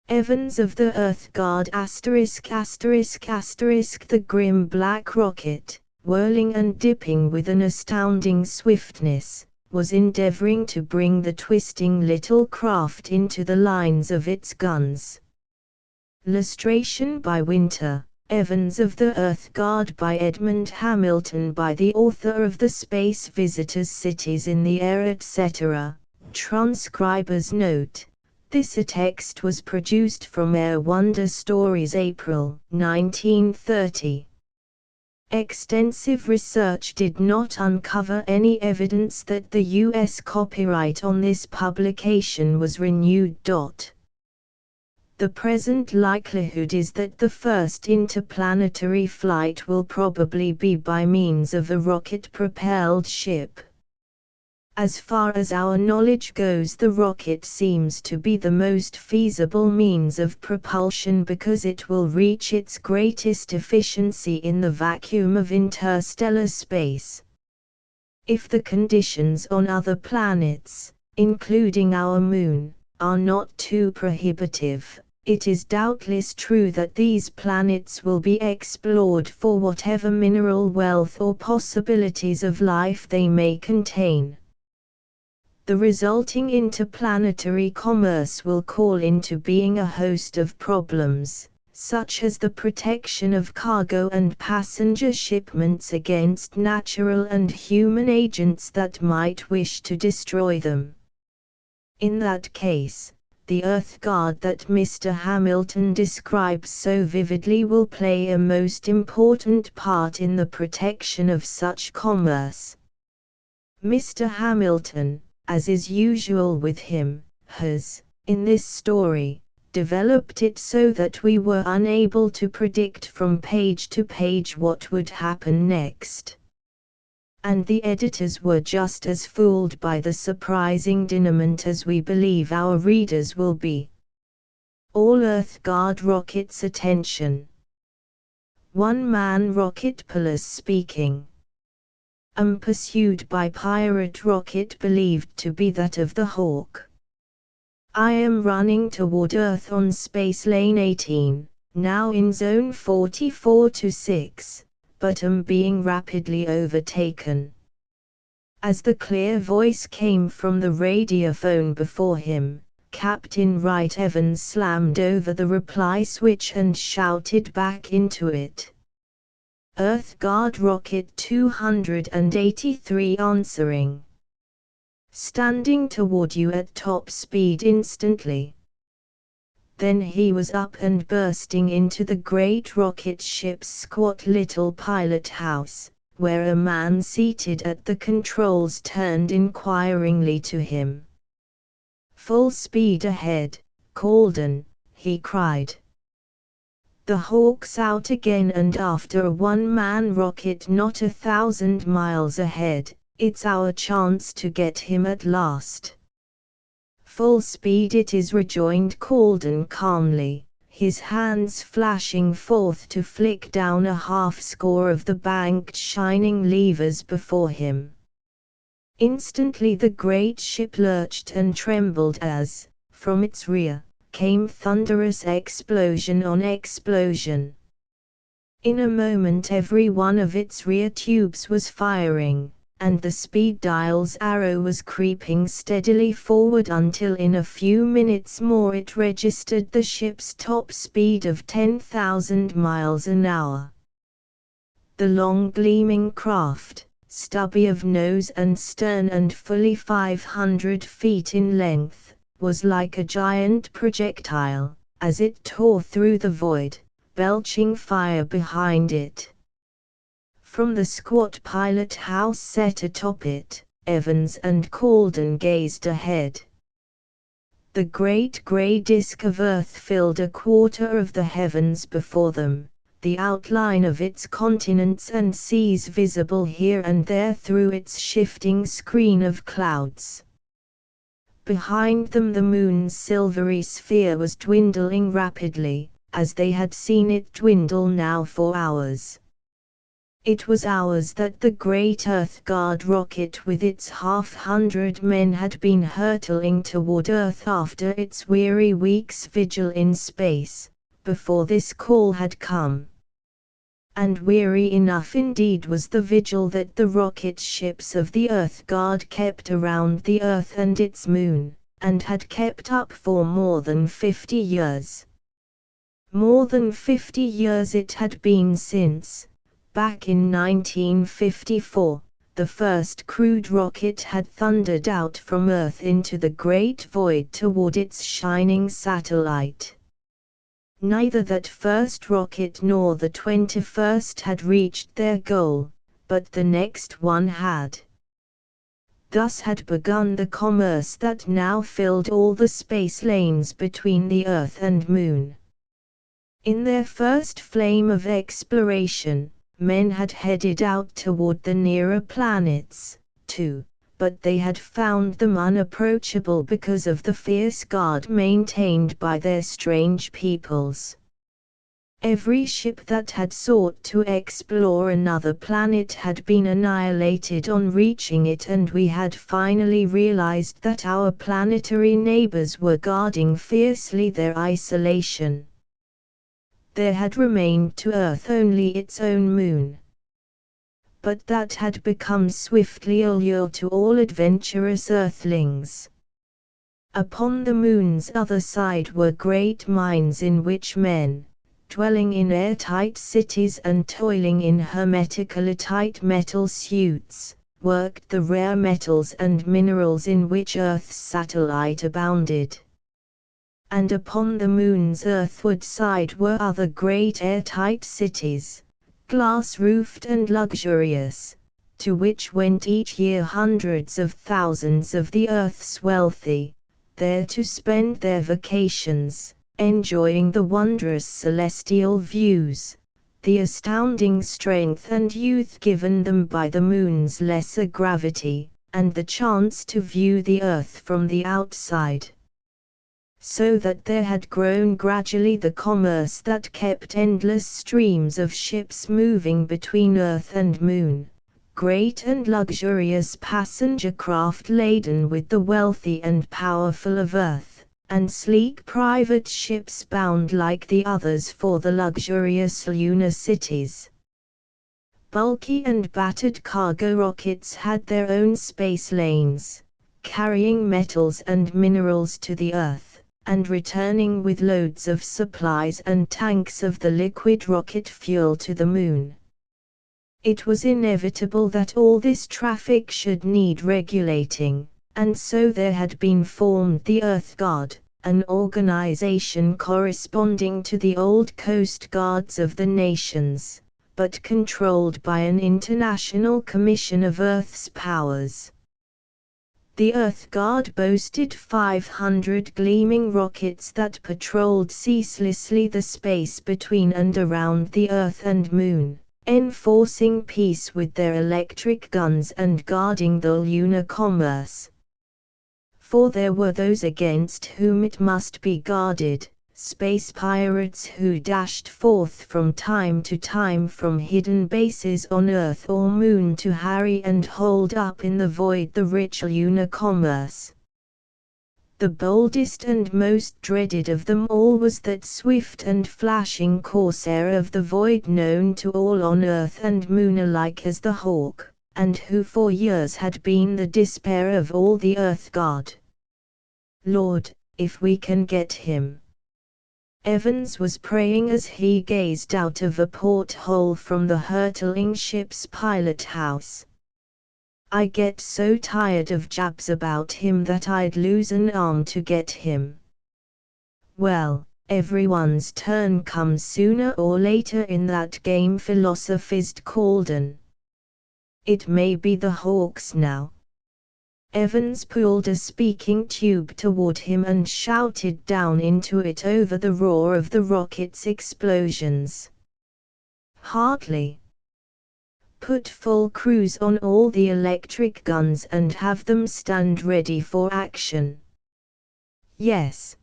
Evans of the Earth Guard ******* the grim black rocket, whirling and dipping with an astounding swiftness, was endeavoring to bring the twisting little craft into the lines of its guns. Illustration by Winter, Evans of the Earth Guard by Edmond Hamilton by the author of The Space Visitors Cities in the Air etc. Transcriber's note. This text was produced from Air Wonder Stories April 1930. Extensive research did not uncover any evidence that the U.S. copyright on this publication was renewed. The present likelihood is that the first interplanetary flight will probably be by means of a rocket-propelled ship. As far as our knowledge goes, the rocket seems to be the most feasible means of propulsion because it will reach its greatest efficiency in the vacuum of interstellar space. If the conditions on other planets, including our Moon, are not too prohibitive, it is doubtless true that these planets will be explored for whatever mineral wealth or possibilities of life they may contain. The resulting interplanetary commerce will call into being a host of problems, such as the protection of cargo and passenger shipments against natural and human agents that might wish to destroy them. In that case, the Earth Guard that Mr. Hamilton describes so vividly will play a most important part in the protection of such commerce. Mr. Hamilton, as is usual with him, has, in this story, developed it so that we were unable to predict from page to page what would happen next. And the editors were just as fooled by the surprising denouement as we believe our readers will be. All Earth Guard rockets attention. One-man rocket police speaking. Pursued by pirate rocket believed to be that of the Hawk. I am running toward Earth on Space Lane 18, now in Zone 44-6, but am being rapidly overtaken. As the clear voice came from the radiophone before him, Captain Wright Evans slammed over the reply switch and shouted back into it. Earth Guard Rocket 283 answering. Standing toward you at top speed instantly. Then he was up and bursting into the great rocket ship's squat little pilot house, where a man seated at the controls turned inquiringly to him. Full speed ahead, Calden, he cried. The Hawk's out again, and after a one-man rocket not 1,000 miles ahead, it's our chance to get him at last. Full speed it is, rejoined Calden calmly, his hands flashing forth to flick down a half-score of the banked shining levers before him. Instantly the great ship lurched and trembled as, from its rear, came thunderous explosion on explosion. In a moment every one of its rear tubes was firing, and the speed dial's arrow was creeping steadily forward until in a few minutes more it registered the ship's top speed of 10,000 miles an hour. The long gleaming craft, stubby of nose and stern and fully 500 feet in length, was like a giant projectile, as it tore through the void, belching fire behind it. From the squat pilot house set atop it, Evans and Calden gazed ahead. The great grey disk of Earth filled a quarter of the heavens before them, the outline of its continents and seas visible here and there through its shifting screen of clouds. Behind them the moon's silvery sphere was dwindling rapidly, as they had seen it dwindle now for hours. It was hours that the great Earth Guard rocket with its 100 men had been hurtling toward Earth after its weary week's vigil in space, before this call had come. And weary enough indeed was the vigil that the rocket ships of the Earth Guard kept around the Earth and its moon, and had kept up for more than 50 years. More than 50 years it had been since, back in 1954, the first crude rocket had thundered out from Earth into the great void toward its shining satellite. Neither that first rocket nor the 21st had reached their goal, but the next one had. Thus had begun the commerce that now filled all the space lanes between the Earth and Moon. In their first flame of exploration, men had headed out toward the nearer planets, too, but they had found them unapproachable because of the fierce guard maintained by their strange peoples. Every ship that had sought to explore another planet had been annihilated on reaching it, and we had finally realized that our planetary neighbors were guarding fiercely their isolation. There had remained to Earth only its own moon. But that had become swiftly a lure to all adventurous Earthlings. Upon the moon's other side were great mines in which men, dwelling in airtight cities and toiling in hermetically tight metal suits, worked the rare metals and minerals in which Earth's satellite abounded. And upon the moon's earthward side were other great airtight cities, glass-roofed and luxurious, to which went each year hundreds of thousands of the Earth's wealthy, there to spend their vacations, enjoying the wondrous celestial views, the astounding strength and youth given them by the moon's lesser gravity, and the chance to view the Earth from the outside. So that there had grown gradually the commerce that kept endless streams of ships moving between Earth and Moon, great and luxurious passenger craft laden with the wealthy and powerful of Earth, and sleek private ships bound like the others for the luxurious lunar cities. Bulky and battered cargo rockets had their own space lanes, carrying metals and minerals to the Earth, and returning with loads of supplies and tanks of the liquid rocket fuel to the moon. It was inevitable that all this traffic should need regulating, and so there had been formed the Earth Guard, an organization corresponding to the old coast guards of the nations, but controlled by an international commission of Earth's powers. The Earth Guard boasted 500 gleaming rockets that patrolled ceaselessly the space between and around the Earth and Moon, enforcing peace with their electric guns and guarding the lunar commerce. For there were those against whom it must be guarded, space pirates who dashed forth from time to time from hidden bases on Earth or Moon to harry and hold up in the void the rich lunar commerce. The boldest and most dreaded of them all was that swift and flashing corsair of the void known to all on Earth and Moon alike as the Hawk, and who for years had been the despair of all the Earth Guard. Lord, if we can get him. Evans was praying as he gazed out of a porthole from the hurtling ship's pilot house. I get so tired of jabs about him that I'd lose an arm to get him. Well, everyone's turn comes sooner or later in that game, philosophized Calden. It may be the Hawks now. Evans pulled a speaking tube toward him and shouted down into it over the roar of the rocket's explosions. Hartley. Put full crews on all the electric guns and have them stand ready for action. Yes.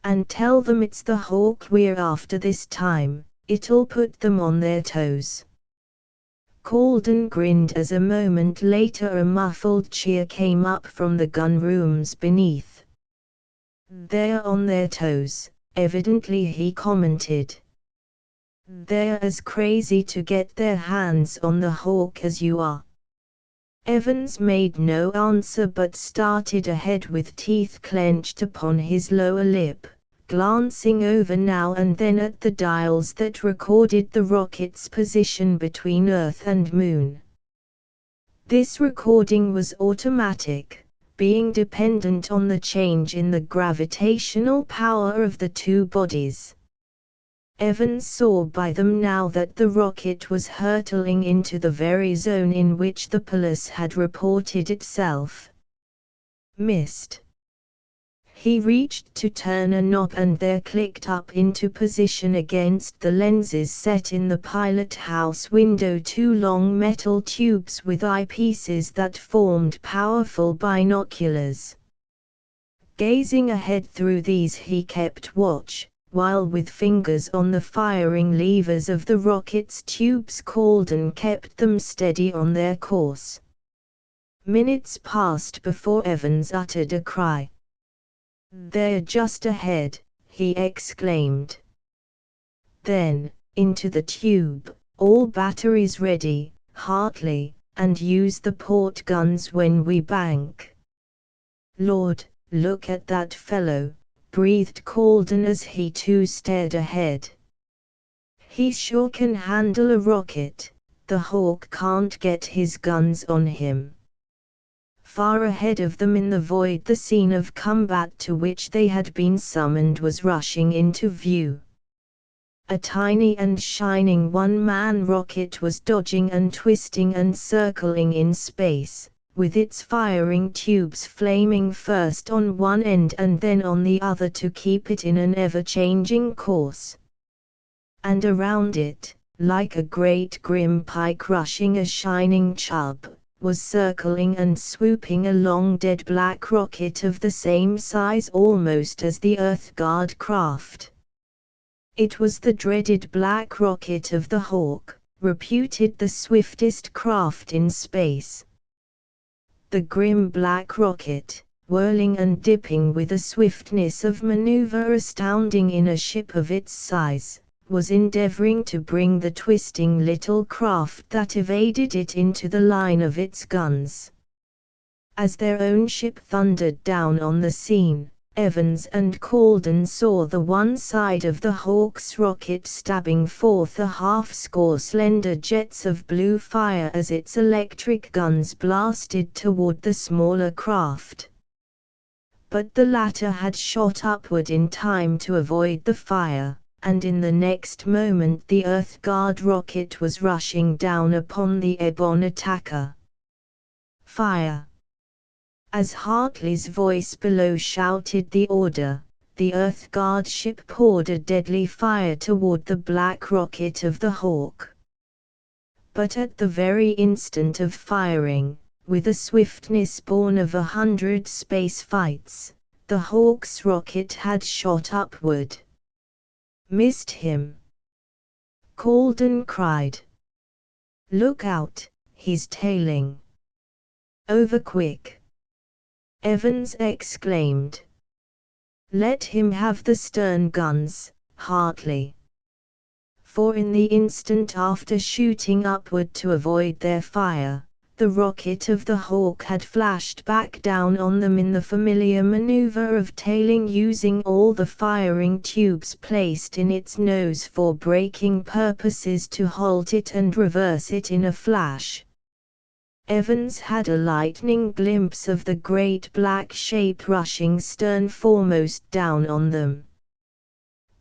And tell them it's the Hawk we're after this time, it'll put them on their toes. Colden grinned as a moment later a muffled cheer came up from the gun rooms beneath. "They're on their toes," evidently he commented. "They're as crazy to get their hands on the Hawk as you are." Evans made no answer but started ahead with teeth clenched upon his lower lip, glancing over now and then at the dials that recorded the rocket's position between Earth and Moon. This recording was automatic, being dependent on the change in the gravitational power of the two bodies. Evans saw by them now that the rocket was hurtling into the very zone in which the Polaris had reported itself. Missed. He reached to turn a knob and there clicked up into position against the lenses set in the pilot house window two long metal tubes with eyepieces that formed powerful binoculars. Gazing ahead through these he kept watch, while with fingers on the firing levers of the rocket's tubes Colden kept them steady on their course. Minutes passed before Evans uttered a cry. "They're just ahead," he exclaimed. Then, into the tube, "All batteries ready, Hartley, and use the port guns when we bank." "Lord, look at that fellow," breathed Colden as he too stared ahead. "He sure can handle a rocket. The Hawk can't get his guns on him." Far ahead of them in the void the scene of combat to which they had been summoned was rushing into view. A tiny and shining one-man rocket was dodging and twisting and circling in space, with its firing tubes flaming first on one end and then on the other to keep it in an ever-changing course. And around it, like a great grim pike rushing a shining chub, was circling and swooping a long dead black rocket of the same size almost as the Earth Guard craft. It was the dreaded black rocket of the Hawk, reputed the swiftest craft in space. The grim black rocket, whirling and dipping with a swiftness of maneuver astounding in a ship of its size, was endeavoring to bring the twisting little craft that evaded it into the line of its guns. As their own ship thundered down on the scene, Evans and Colden saw the one side of the Hawk's rocket stabbing forth a half-score slender jets of blue fire as its electric guns blasted toward the smaller craft. But the latter had shot upward in time to avoid the fire, and in the next moment the Earth Guard rocket was rushing down upon the Edmond attacker. "Fire!" As Hartley's voice below shouted the order, the Earth Guard ship poured a deadly fire toward the black rocket of the Hawk. But at the very instant of firing, with a swiftness born of 100 space fights, the Hawk's rocket had shot upward. "Missed him!" Colden cried. "Look out, he's tailing." "Over quick!" Evans exclaimed. "Let him have the stern guns, Hartley." For in the instant after shooting upward to avoid their fire, the rocket of the Hawk had flashed back down on them in the familiar maneuver of tailing, using all the firing tubes placed in its nose for braking purposes to halt it and reverse it in a flash. Evans had a lightning glimpse of the great black shape rushing stern foremost down on them.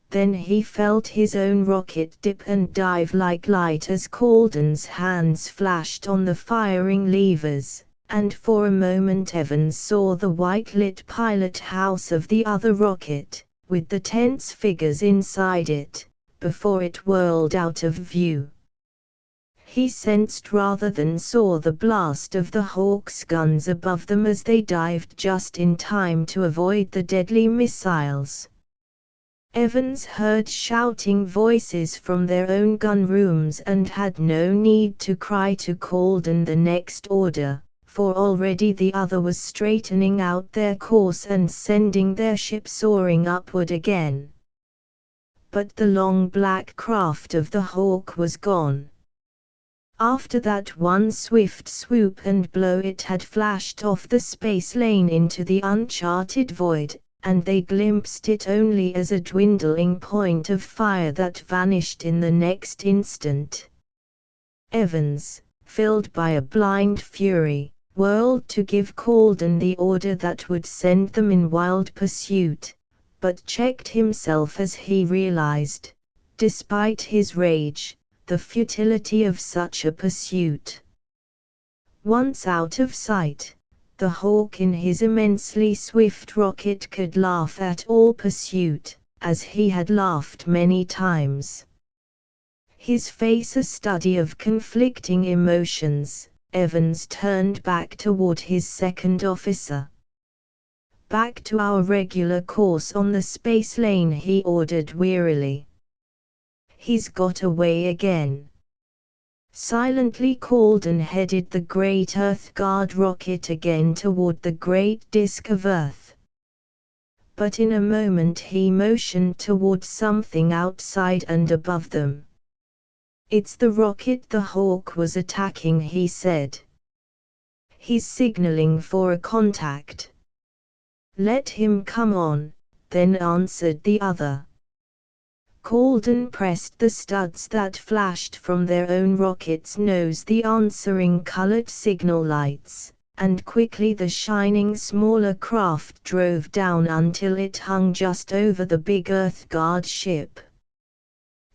Then he felt his own rocket dip and dive like light as Colden's hands flashed on the firing levers, and for a moment Evans saw the white-lit pilot house of the other rocket, with the tense figures inside it, before it whirled out of view. He sensed rather than saw the blast of the Hawk's guns above them as they dived just in time to avoid the deadly missiles. Evans heard shouting voices from their own gun rooms and had no need to cry to Colden the next order, for already the other was straightening out their course and sending their ship soaring upward again. But the long black craft of the Hawk was gone. After that one swift swoop and blow it had flashed off the space lane into the uncharted void, and they glimpsed it only as a dwindling point of fire that vanished in the next instant. Evans, filled by a blind fury, whirled to give Colden the order that would send them in wild pursuit, but checked himself as he realized, despite his rage, the futility of such a pursuit. Once out of sight, the Hawk in his immensely swift rocket could laugh at all pursuit, as he had laughed many times. His face a study of conflicting emotions, Evans turned back toward his second officer. "Back to our regular course on the space lane," he ordered wearily. "He's got away again." Silently Colden headed the great Earth Guard rocket again toward the great disk of Earth. But in a moment he motioned toward something outside and above them. "It's the rocket the Hawk was attacking," he said. "He's signaling for a contact." "Let him come on," then answered the other. Colden pressed the studs that flashed from their own rocket's nose, the answering colored signal lights, and quickly the shining smaller craft drove down until it hung just over the big Earth Guard ship.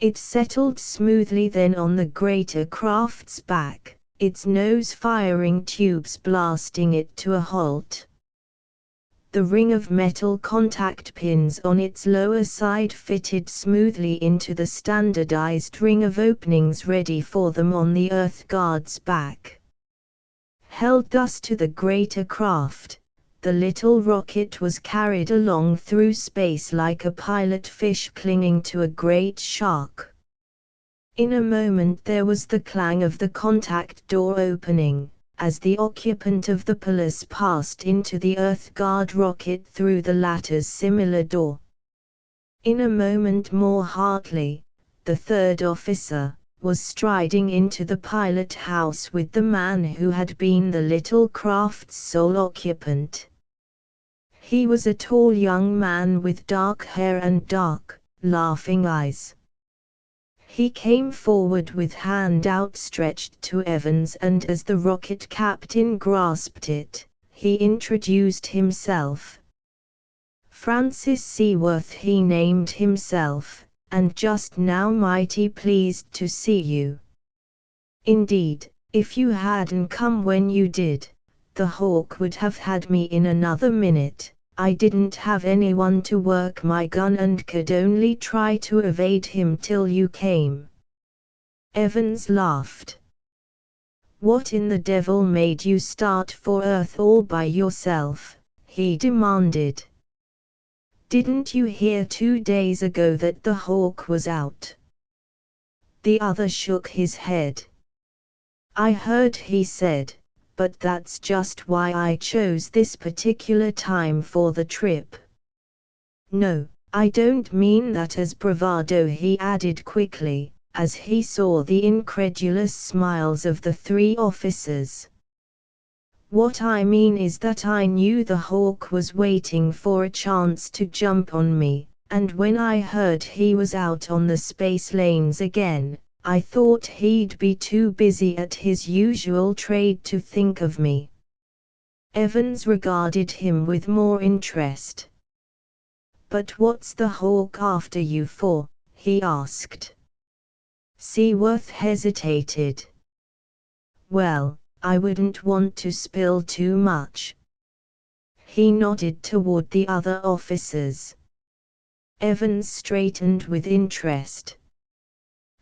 It settled smoothly then on the greater craft's back, its nose firing tubes blasting it to a halt. The ring of metal contact pins on its lower side fitted smoothly into the standardized ring of openings ready for them on the Earth Guard's back. Held thus to the greater craft, the little rocket was carried along through space like a pilot fish clinging to a great shark. In a moment there was the clang of the contact door opening, as the occupant of the Polaris passed into the Earth Guard rocket through the latter's similar door. In a moment more Hartley, the third officer, was striding into the pilot house with the man who had been the little craft's sole occupant. He was a tall young man with dark hair and dark, laughing eyes. He came forward with hand outstretched to Evans, and as the rocket captain grasped it, he introduced himself. Francis Seaworth he named himself, and just now mighty pleased to see you. Indeed, if you hadn't come when you did, the Hawk would have had me in another minute. I didn't have anyone to work my gun and could only try to evade him till you came." Evans laughed. "What in the devil made you start for Earth all by yourself?" he demanded. "Didn't you hear 2 days ago that the Hawk was out?" The other shook his head. "I heard," he said, "but that's just why I chose this particular time for the trip." "No, I don't mean that as bravado," he added quickly, as he saw the incredulous smiles of the 3 officers. "What I mean is that I knew the Hawk was waiting for a chance to jump on me, and when I heard he was out on the space lanes again, I thought he'd be too busy at his usual trade to think of me." Evans regarded him with more interest. "But what's the Hawk after you for?" he asked. Seaworth hesitated. "Well, I wouldn't want to spill too much." He nodded toward the other officers. Evans straightened with interest.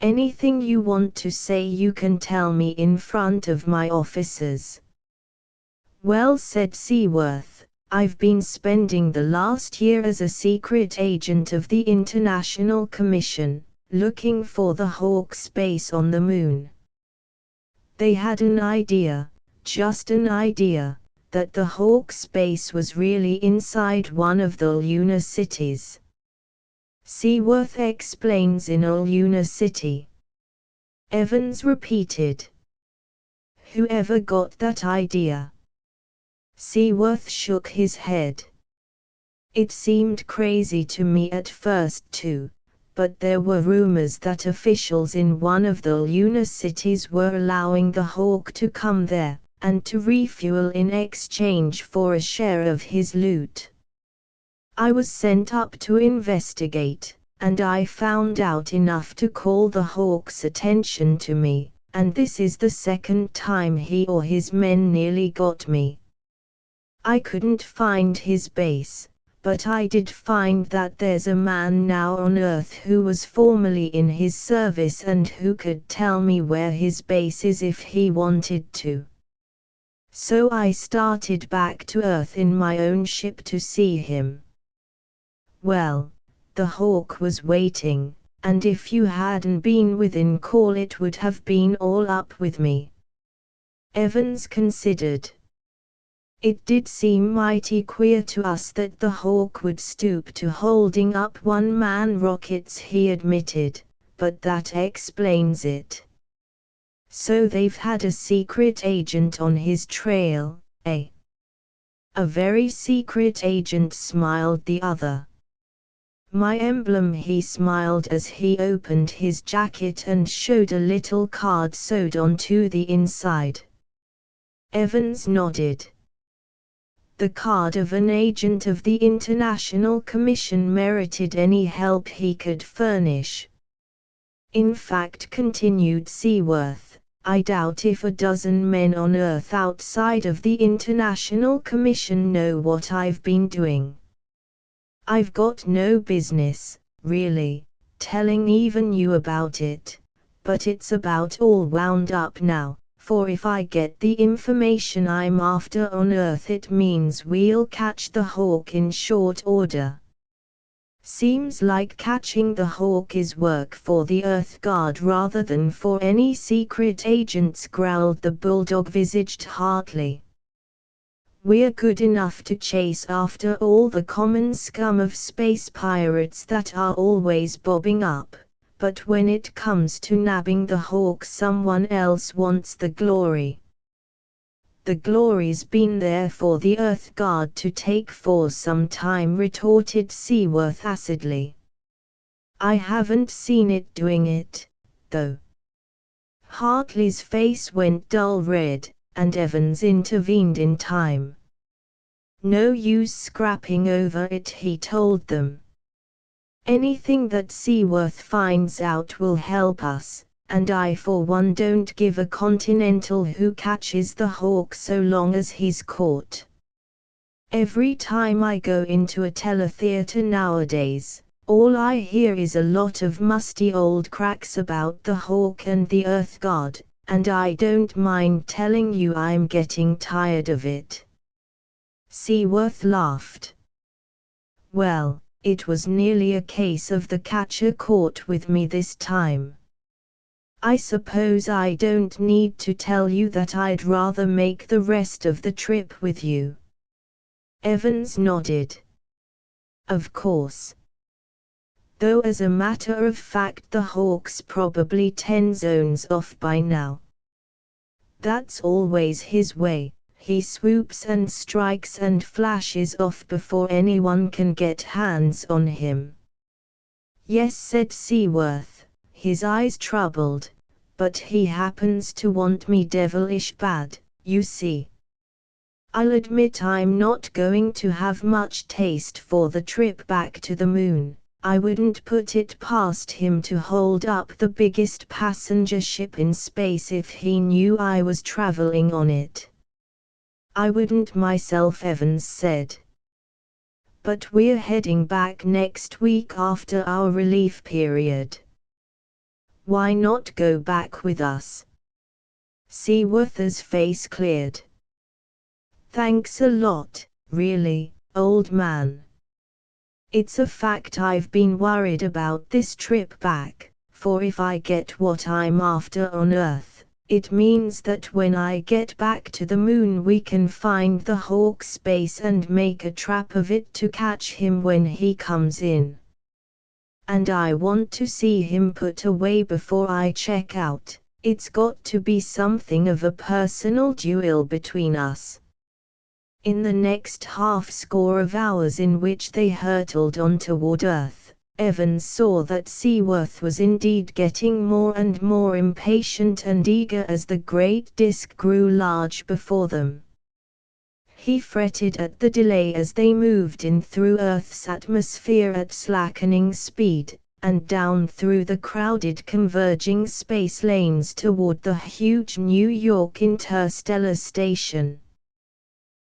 "Anything you want to say you can tell me in front of my officers." "Well," said Seaworth, I've been spending the last year as a secret agent of the International Commission, looking for the Hawk space on the moon. They had an idea, just an idea, that the Hawk space was really inside one of the lunar cities. Seaworth explains in a lunar city. Evans repeated. Whoever got that idea? Seaworth shook his head. It seemed crazy to me at first too, but there were rumors that officials in one of the lunar cities were allowing the Hawk to come there, and to refuel in exchange for a share of his loot. I was sent up to investigate, and I found out enough to call the Hawk's attention to me, and this is the second time he or his men nearly got me. I couldn't find his base, but I did find that there's a man now on Earth who was formerly in his service and who could tell me where his base is if he wanted to. So I started back to Earth in my own ship to see him. Well, the Hawk was waiting, and if you hadn't been within call it would have been all up with me. Evans considered. It did seem mighty queer to us that the Hawk would stoop to holding up one-man rockets, he admitted, but that explains it. So they've had a secret agent on his trail, eh? A very secret agent, smiled the other. My emblem, he smiled as he opened his jacket and showed a little card sewed onto the inside. Evans nodded. The card of an agent of the International Commission merited any help he could furnish. In fact, continued Seaworth, I doubt if a dozen men on Earth outside of the International Commission know what I've been doing. I've got no business, really, telling even you about it, but it's about all wound up now. For if I get the information I'm after on Earth, it means we'll catch the Hawk in short order. Seems like catching the Hawk is work for the Earth Guard rather than for any secret agents, growled the bulldog-visaged Hartley. We're good enough to chase after all the common scum of space pirates that are always bobbing up. But when it comes to nabbing the Hawk, someone else wants the glory. The glory's been there for the Earth Guard to take for some time, retorted Seaworth acidly. I haven't seen it doing it, though. Hartley's face went dull red, and Evans intervened in time. No use scrapping over it, he told them. Anything that Seaworth finds out will help us, and I for one don't give a continental who catches the Hawk so long as he's caught. Every time I go into a teletheatre nowadays, all I hear is a lot of musty old cracks about the Hawk and the Earth Guard, and I don't mind telling you I'm getting tired of it. Seaworth laughed. Well, it was nearly a case of the catcher caught with me this time. I suppose I don't need to tell you that I'd rather make the rest of the trip with you. Evans nodded. Of course. Though as a matter of fact the Hawk's probably 10 zones off by now. That's always his way. He swoops and strikes and flashes off before anyone can get hands on him. Yes, said Seaworth, his eyes troubled, but he happens to want me devilish bad, you see. I'll admit I'm not going to have much taste for the trip back to the moon. I wouldn't put it past him to hold up the biggest passenger ship in space if he knew I was traveling on it. I wouldn't myself, Evans said. But we're heading back next week after our relief period. Why not go back with us? Seaworth's face cleared. Thanks a lot, Really, old man. It's a fact I've been worried about this trip back, for if I get what I'm after on Earth, it means that when I get back to the moon we can find the Hawk space and make a trap of it to catch him when he comes in. And I want to see him put away before I check out. It's got to be something of a personal duel between us. In the next half-score of hours in which they hurtled on toward Earth, Evans saw that Seaworth was indeed getting more and more impatient and eager as the great disk grew large before them. He fretted at the delay as they moved in through Earth's atmosphere at slackening speed, and down through the crowded converging space lanes toward the huge New York Interstellar Station.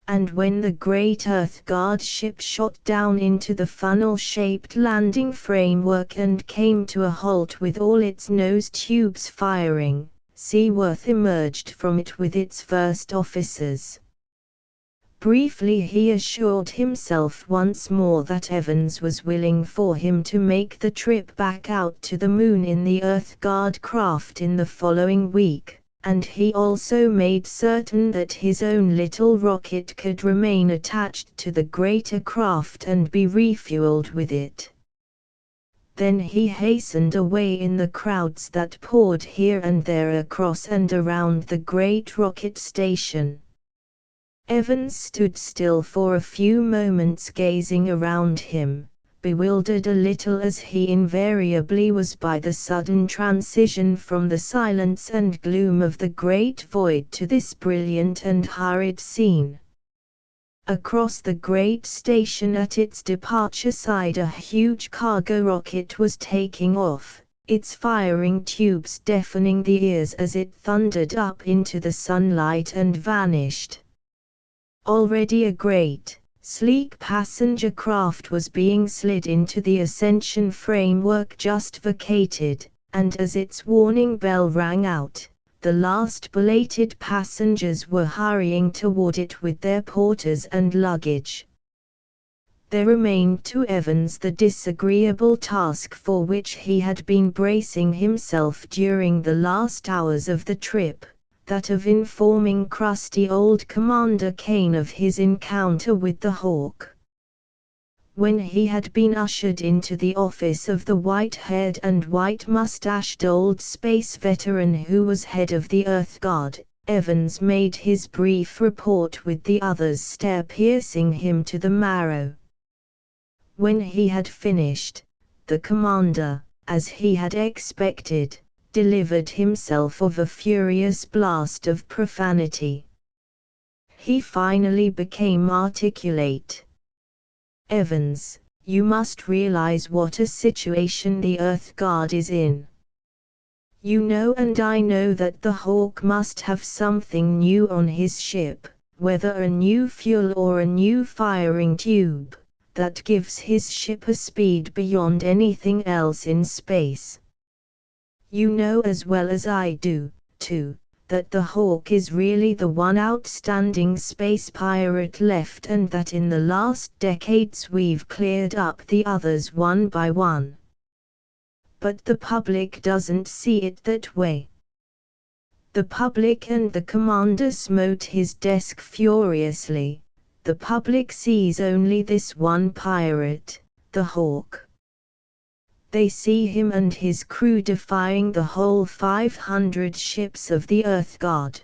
And when the great Earth Guard ship shot down into the funnel-shaped landing framework and came to a halt with all its nose tubes firing, Seaworth emerged from it with its first officers. Briefly he assured himself once more that Evans was willing for him to make the trip back out to the moon in the Earth Guard craft in the following week. And he also made certain that his own little rocket could remain attached to the greater craft and be refueled with it. Then he hastened away in the crowds that poured here and there across and around the great rocket station. Evans stood still for a few moments gazing around him, bewildered a little as he invariably was by the sudden transition from the silence and gloom of the great void to this brilliant and hurried scene. Across the great station at its departure side a huge cargo rocket was taking off, its firing tubes deafening the ears as it thundered up into the sunlight and vanished. Already a great, sleek passenger craft was being slid into the Ascension framework just vacated, and as its warning bell rang out, the last belated passengers were hurrying toward it with their porters and luggage. There remained to Evans the disagreeable task for which he had been bracing himself during the last hours of the trip, that of informing crusty old Commander Kane of his encounter with the Hawk. When he had been ushered into the office of the white-haired and white-mustached old space veteran who was head of the Earth Guard, Evans made his brief report with the others' stare piercing him to the marrow. When he had finished, the commander, as he had expected, delivered himself of a furious blast of profanity. He finally became articulate. Evans, you must realize what a situation the Earth Guard is in. You know and I know that the Hawk must have something new on his ship, whether a new fuel or a new firing tube, that gives his ship a speed beyond anything else in space. You know as well as I do, too, that the Hawk is really the one outstanding space pirate left and that in the last decades we've cleared up the others one by one. But the public doesn't see it that way. The public, and the commander smote his desk furiously, the public sees only this one pirate, the Hawk. They see him and his crew defying the whole 500 ships of the Earth Guard.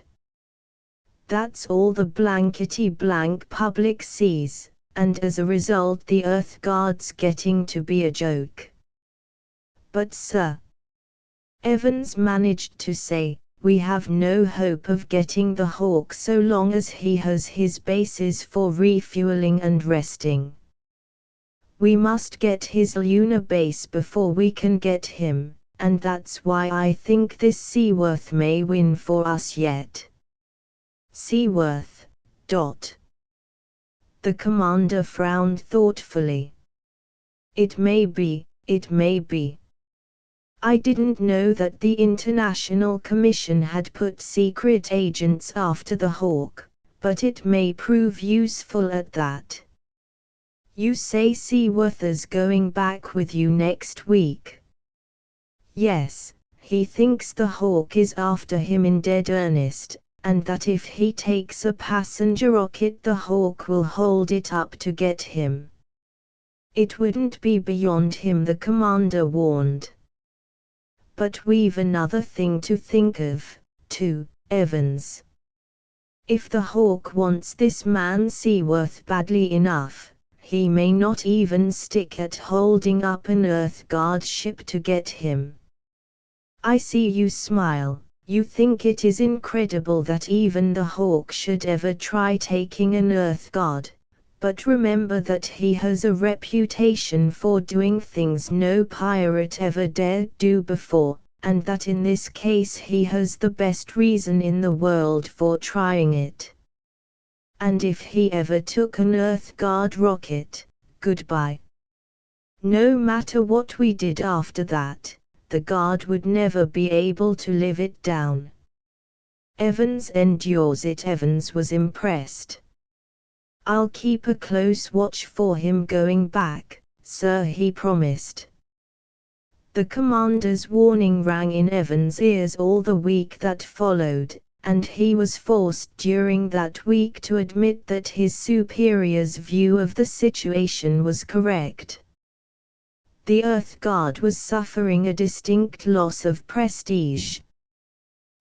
That's all the blankety-blank public sees, and as a result the Earth Guard's getting to be a joke. But sir, Evans managed to say, we have no hope of getting the Hawk so long as he has his bases for refueling and resting. We must get his lunar base before we can get him, and that's why I think this Seaworth may win for us yet. Seaworth. The commander frowned thoughtfully. It may be, it may be. I didn't know that the International Commission had put secret agents after the Hawk, but it may prove useful at that. You say Seaworth is going back with you next week. Yes, he thinks the hawk is after him in dead earnest, and that if he takes a passenger rocket the hawk will hold it up to get him. It wouldn't be beyond him, the commander warned. But we've another thing to think of, too, Evans. If the hawk wants this man Seaworth badly enough, he may not even stick at holding up an Earth Guard ship to get him. I see you smile. You think it is incredible that even the hawk should ever try taking an Earth Guard, but remember that he has a reputation for doing things no pirate ever dared do before, and that in this case he has the best reason in the world for trying it. And if he ever took an Earth Guard rocket, goodbye. No matter what we did after that, the guard would never be able to live it down. Evans endures it. Evans was impressed. I'll keep a close watch for him going back, sir, he promised. The commander's warning rang in Evans' ears all the week that followed, and he was forced during that week to admit that his superior's view of the situation was correct. The Earth Guard was suffering a distinct loss of prestige.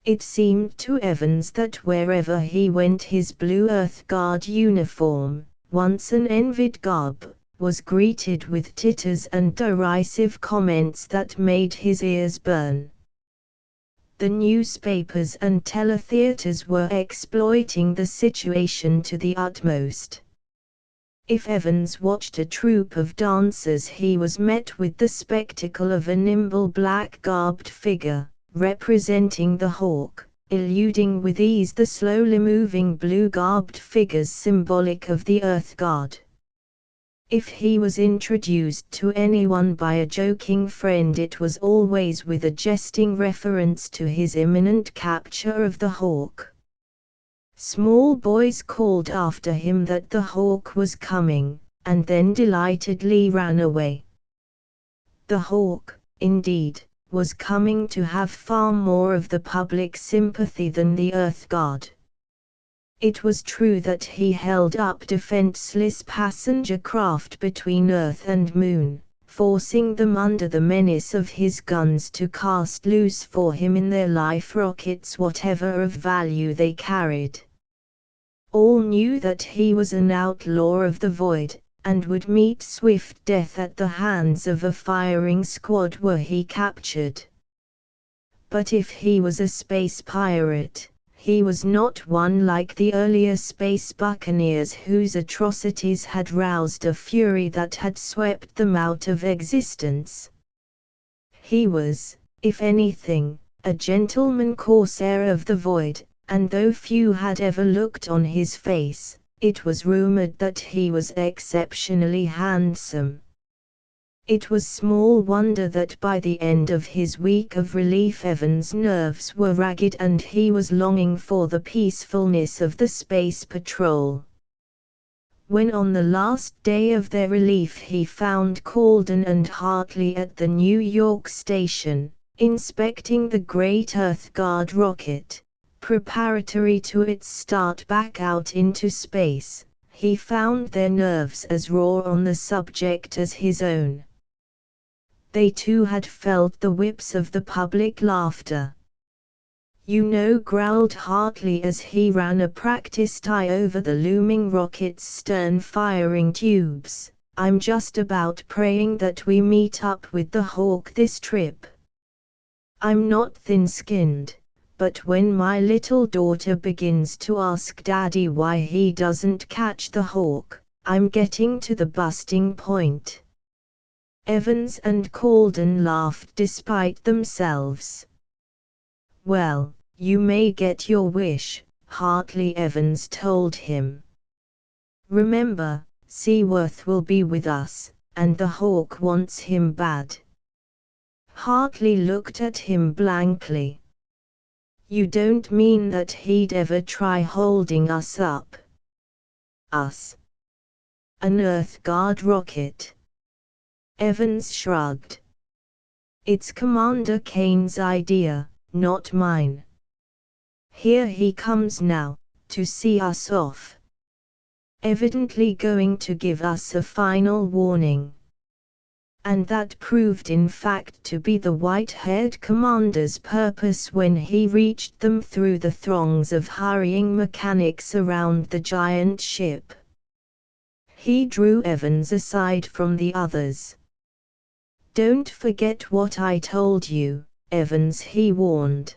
It seemed to Evans that wherever he went his blue Earth Guard uniform, once an envied garb, was greeted with titters and derisive comments that made his ears burn. The newspapers and teletheaters were exploiting the situation to the utmost. If Evans watched a troupe of dancers he was met with the spectacle of a nimble black-garbed figure, representing the hawk, eluding with ease the slowly moving blue-garbed figures symbolic of the Earth Guard. If he was introduced to anyone by a joking friend it was always with a jesting reference to his imminent capture of the hawk. Small boys called after him that the hawk was coming, and then delightedly ran away. The hawk, indeed, was coming to have far more of the public sympathy than the Earth Guard. It was true that he held up defenseless passenger craft between Earth and Moon, forcing them under the menace of his guns to cast loose for him in their life rockets whatever of value they carried. All knew that he was an outlaw of the void, and would meet swift death at the hands of a firing squad were he captured. But if he was a space pirate, he was not one like the earlier space buccaneers whose atrocities had roused a fury that had swept them out of existence. He was, if anything, a gentleman corsair of the void, and though few had ever looked on his face, it was rumored that he was exceptionally handsome. It was small wonder that by the end of his week of relief Evans' nerves were ragged and he was longing for the peacefulness of the space patrol. When on the last day of their relief he found Calden and Hartley at the New York station, inspecting the great Earth Guard rocket, preparatory to its start back out into space, he found their nerves as raw on the subject as his own. They too had felt the whips of the public laughter. "You know," growled Hartley as he ran a practiced eye over the looming rocket's stern firing tubes, "I'm just about praying that we meet up with the hawk this trip. I'm not thin-skinned, but when my little daughter begins to ask Daddy why he doesn't catch the hawk, I'm getting to the busting point." Evans and Calden laughed despite themselves. "Well, you may get your wish," Hartley Evans told him. "Remember, Seaworth will be with us, and the hawk wants him bad." Hartley looked at him blankly. You don't mean that he'd ever try holding us up? Us? An Earth Guard rocket? Evans shrugged. It's Commander Kane's idea, not mine. Here he comes now, to see us off. Evidently going to give us a final warning. And that proved in fact to be the white-haired commander's purpose when he reached them through the throngs of hurrying mechanics around the giant ship. He drew Evans aside from the others. "Don't forget what I told you, Evans," he warned.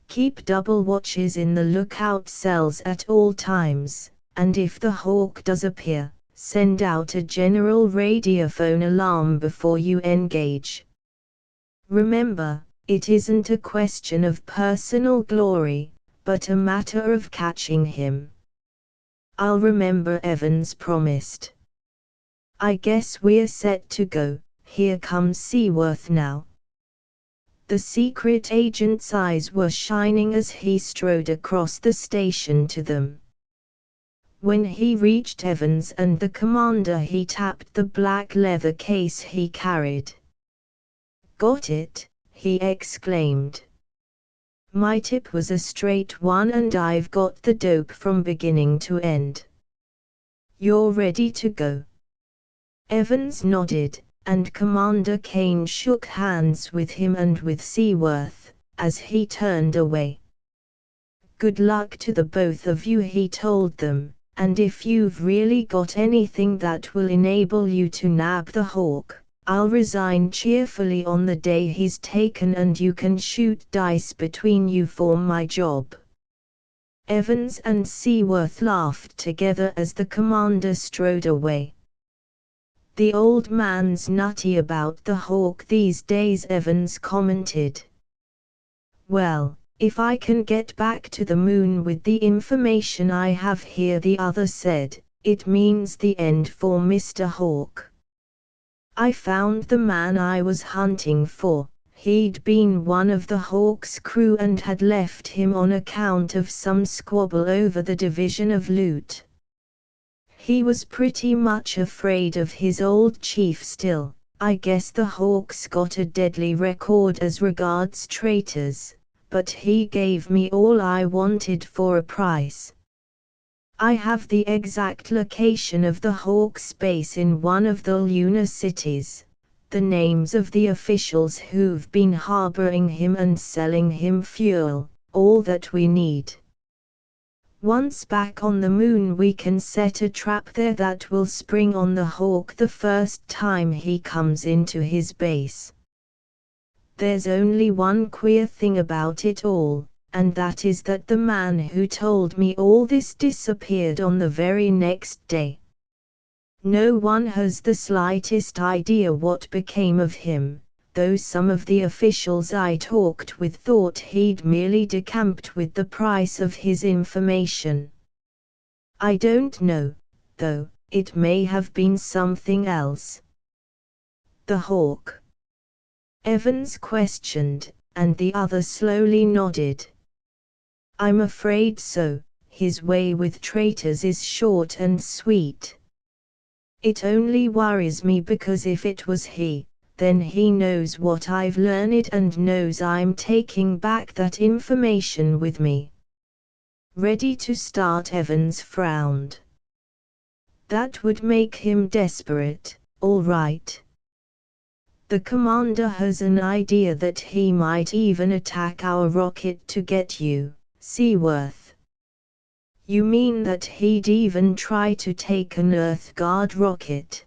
"Keep double watches in the lookout cells at all times, and if the Hawk does appear, send out a general radiophone alarm before you engage. Remember, it isn't a question of personal glory, but a matter of catching him." "I'll remember," Evans promised. "I guess we're set to go. Here comes Seaworth now." The secret agent's eyes were shining as he strode across the station to them. When he reached Evans and the commander, he tapped the black leather case he carried. "Got it," he exclaimed. "My tip was a straight one and I've got the dope from beginning to end. You're ready to go?" Evans nodded, and Commander Kane shook hands with him and with Seaworth, as he turned away. "Good luck to the both of you," he told them, "and if you've really got anything that will enable you to nab the Hawk, I'll resign cheerfully on the day he's taken and you can shoot dice between you for my job." Evans and Seaworth laughed together as the commander strode away. "The old man's nutty about the Hawk these days," Evans commented. "Well, if I can get back to the moon with the information I have here," the other said, "it means the end for Mr. Hawk. I found the man I was hunting for. He'd been one of the Hawk's crew and had left him on account of some squabble over the division of loot. He was pretty much afraid of his old chief still. I guess the Hawk's got a deadly record as regards traitors, but he gave me all I wanted for a price. I have the exact location of the Hawk's base in one of the lunar cities, the names of the officials who've been harboring him and selling him fuel, all that we need. Once back on the moon we can set a trap there that will spring on the Hawk the first time he comes into his base. There's only one queer thing about it all, and that is that the man who told me all this disappeared on the very next day. No one has the slightest idea what became of him, though some of the officials I talked with thought he'd merely decamped with the price of his information. I don't know, though, it may have been something else." "The Hawk?" Evans questioned, and the other slowly nodded. "I'm afraid so. His way with traitors is short and sweet. It only worries me because if it was he, then he knows what I've learned and knows I'm taking back that information with me." "Ready to start?" Evans frowned. "That would make him desperate, all right. The commander has an idea that he might even attack our rocket to get you, Seaworth." "You mean that he'd even try to take an Earth Guard rocket?"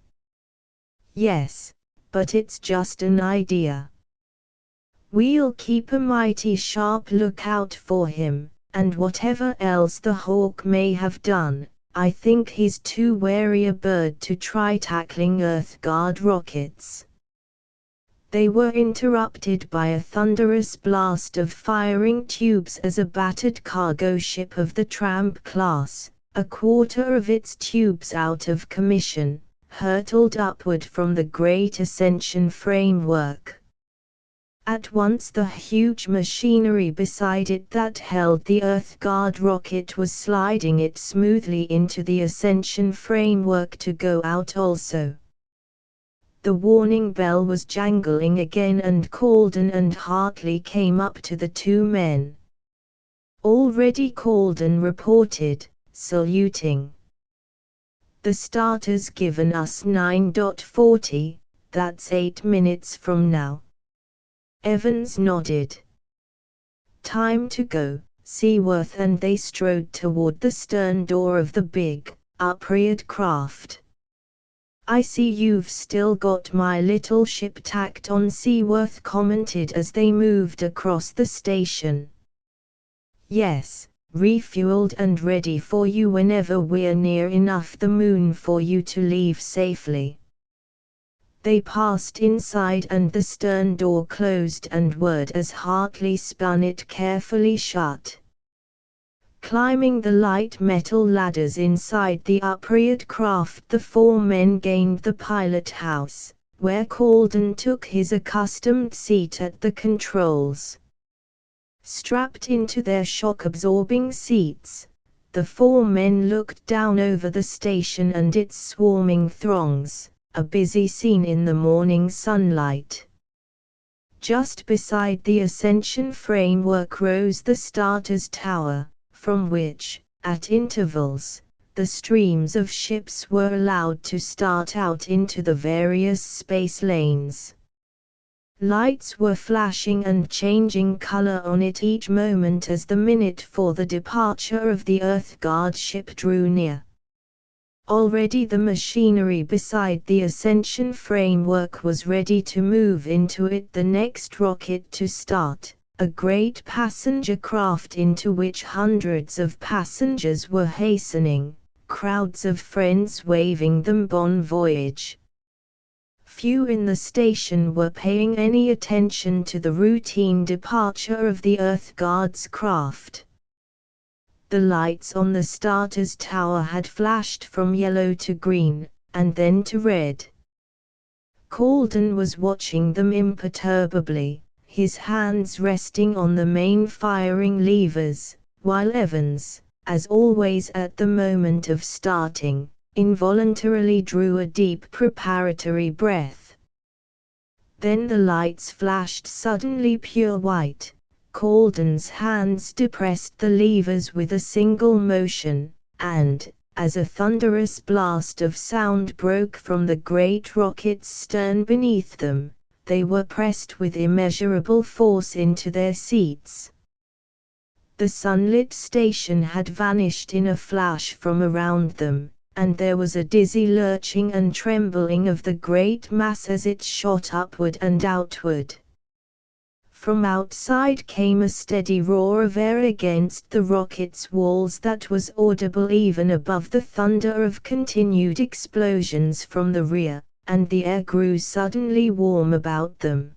"Yes, but it's just an idea. We'll keep a mighty sharp lookout for him, and whatever else the Hawk may have done, I think he's too wary a bird to try tackling Earth Guard rockets." They were interrupted by a thunderous blast of firing tubes as a battered cargo ship of the Tramp class, a quarter of its tubes out of commission, hurtled upward from the Great Ascension framework. At once the huge machinery beside it that held the Earth Guard rocket was sliding it smoothly into the ascension framework to go out also. The warning bell was jangling again, and Calden and Hartley came up to the two men. Already Calden reported, saluting. "The starter's given us 9:40, that's 8 minutes from now." Evans nodded. "Time to go, Seaworth," and they strode toward the stern door of the big, upreared craft. "I see you've still got my little ship tacked on," Seaworth commented as they moved across the station. "Yes, refueled and ready for you whenever we're near enough the moon for you to leave safely." They passed inside and the stern door closed and whirred as Hartley spun it carefully shut. Climbing the light metal ladders inside the upreared craft, the four men gained the pilot house, where Calden took his accustomed seat at the controls. Strapped into their shock-absorbing seats, the four men looked down over the station and its swarming throngs, a busy scene in the morning sunlight. Just beside the ascension framework rose the starter's tower, from which, at intervals, the streams of ships were allowed to start out into the various space lanes. Lights were flashing and changing color on it each moment as the minute for the departure of the Earth Guard ship drew near. Already the machinery beside the ascension framework was ready to move into it, the next rocket to start, a great passenger craft into which hundreds of passengers were hastening, crowds of friends waving them bon voyage. Few in the station were paying any attention to the routine departure of the Earth Guard's craft. The lights on the starter's tower had flashed from yellow to green, and then to red. Calden was watching them imperturbably, his hands resting on the main firing levers, while Evans, as always at the moment of starting, involuntarily drew a deep preparatory breath. Then the lights flashed suddenly pure white. Calden's hands depressed the levers with a single motion, and, as a thunderous blast of sound broke from the great rocket's stern beneath them, they were pressed with immeasurable force into their seats. The sunlit station had vanished in a flash from around them, and there was a dizzy lurching and trembling of the great mass as it shot upward and outward. From outside came a steady roar of air against the rocket's walls that was audible even above the thunder of continued explosions from the rear, and the air grew suddenly warm about them.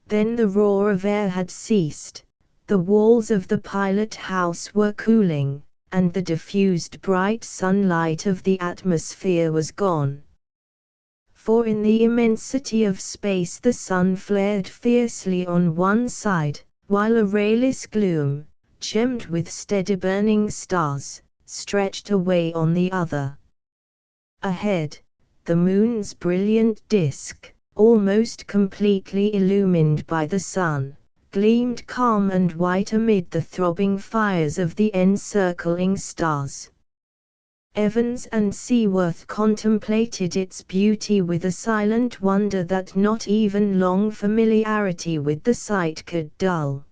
Then the roar of air had ceased, the walls of the pilot house were cooling, and the diffused bright sunlight of the atmosphere was gone. For in the immensity of space the sun flared fiercely on one side, while a rayless gloom, gemmed with steady burning stars, stretched away on the other. Ahead, the moon's brilliant disk, almost completely illumined by the sun, gleamed calm and white amid the throbbing fires of the encircling stars. Evans and Seaworth contemplated its beauty with a silent wonder that not even long familiarity with the sight could dull.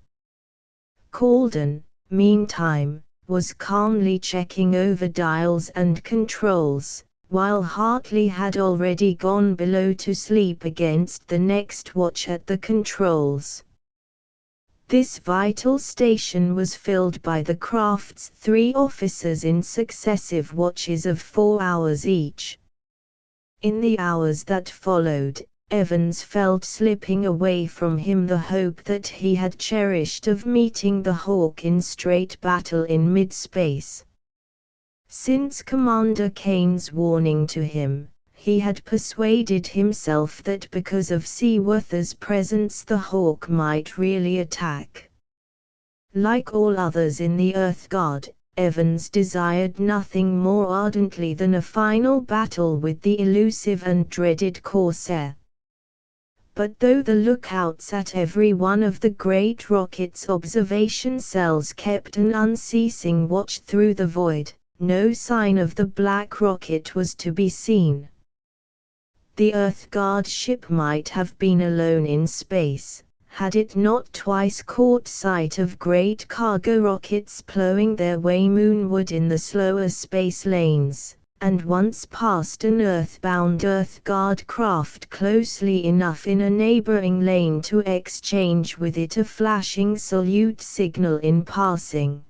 Calden, meantime, was calmly checking over dials and controls, while Hartley had already gone below to sleep against the next watch at the controls. This vital station was filled by the craft's 3 officers in successive watches of 4 hours each. In the hours that followed, Evans felt slipping away from him the hope that he had cherished of meeting the Hawk in straight battle in mid-space. Since Commander Kane's warning to him, He had persuaded himself that because of Seaworth's presence the hawk might really attack. Like all others in the Earth God, Evans desired nothing more ardently than a final battle with the elusive and dreaded Corsair. But though the lookouts at every one of the great rocket's observation cells kept an unceasing watch through the void, no sign of the black rocket was to be seen. The Earth Guard ship might have been alone in space, had it not twice caught sight of great cargo rockets plowing their way moonward in the slower space lanes, and once passed an earthbound Earth Guard craft closely enough in a neighboring lane to exchange with it a flashing salute signal in passing.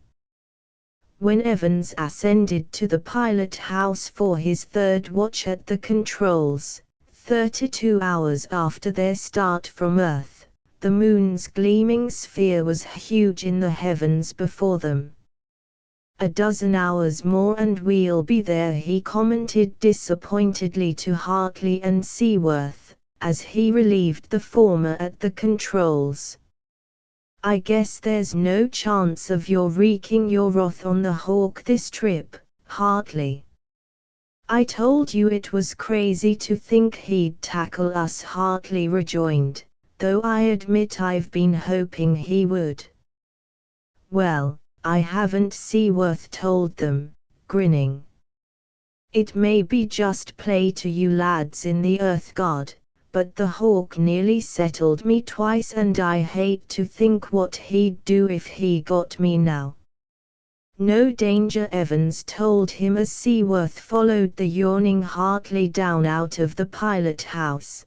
When Evans ascended to the pilot house for his third watch at the controls, 32 hours after their start from Earth, the moon's gleaming sphere was huge in the heavens before them. "A dozen hours more and we'll be there," he commented disappointedly to Hartley and Seaworth, as he relieved the former at the controls. "I guess there's no chance of your wreaking your wrath on the Hawk this trip, Hartley." "I told you it was crazy to think he'd tackle us," Hartley rejoined, "though I admit I've been hoping he would." "Well, I haven't," Seaworth told them, grinning. "It may be just play to you lads in the Earth God, but the Hawk nearly settled me twice and I hate to think what he'd do if he got me now." "No danger," Evans told him as Seaworth followed the yawning Hartley down out of the pilot house.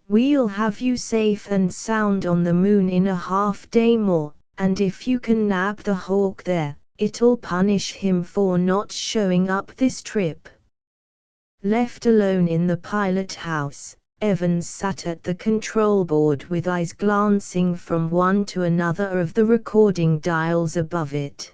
"We'll have you safe and sound on the moon in a half-day more, and if you can nab the Hawk there, it'll punish him for not showing up this trip." Left alone in the pilot house, Evans sat at the control board with eyes glancing from one to another of the recording dials above it.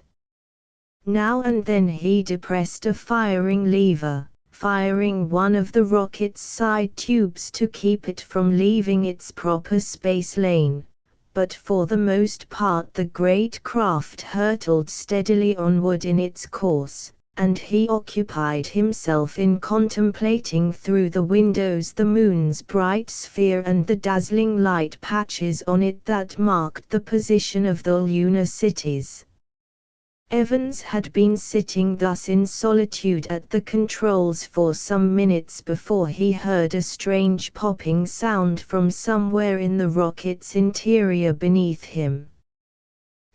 Now and then he depressed a firing lever, firing one of the rocket's side tubes to keep it from leaving its proper space lane, but for the most part the great craft hurtled steadily onward in its course, and he occupied himself in contemplating through the windows the moon's bright sphere and the dazzling light patches on it that marked the position of the lunar cities. Evans had been sitting thus in solitude at the controls for some minutes before he heard a strange popping sound from somewhere in the rocket's interior beneath him.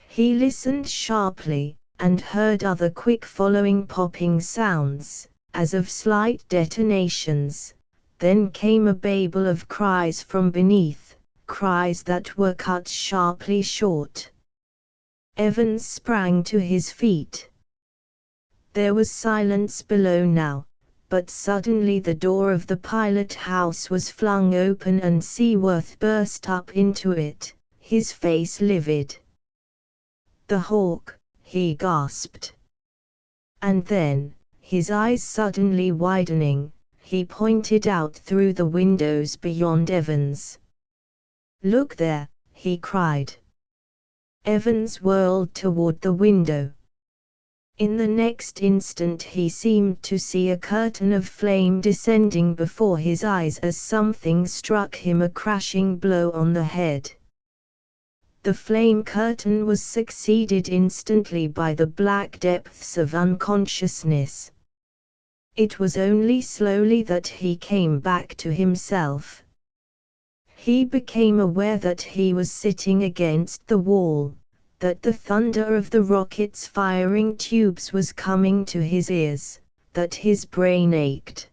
He listened sharply, and heard other quick following popping sounds, as of slight detonations. Then came a babel of cries from beneath, cries that were cut sharply short. Evans sprang to his feet. There was silence below now, but suddenly the door of the pilot house was flung open and Seaworth burst up into it, his face livid. "The Hawk," he gasped. And then, his eyes suddenly widening, he pointed out through the windows beyond Evans. "Look there," he cried. Evans whirled toward the window. In the next instant he seemed to see a curtain of flame descending before his eyes as something struck him a crashing blow on the head. The flame curtain was succeeded instantly by the black depths of unconsciousness. It was only slowly that he came back to himself. He became aware that he was sitting against the wall, that the thunder of the rocket's firing tubes was coming to his ears, that his brain ached.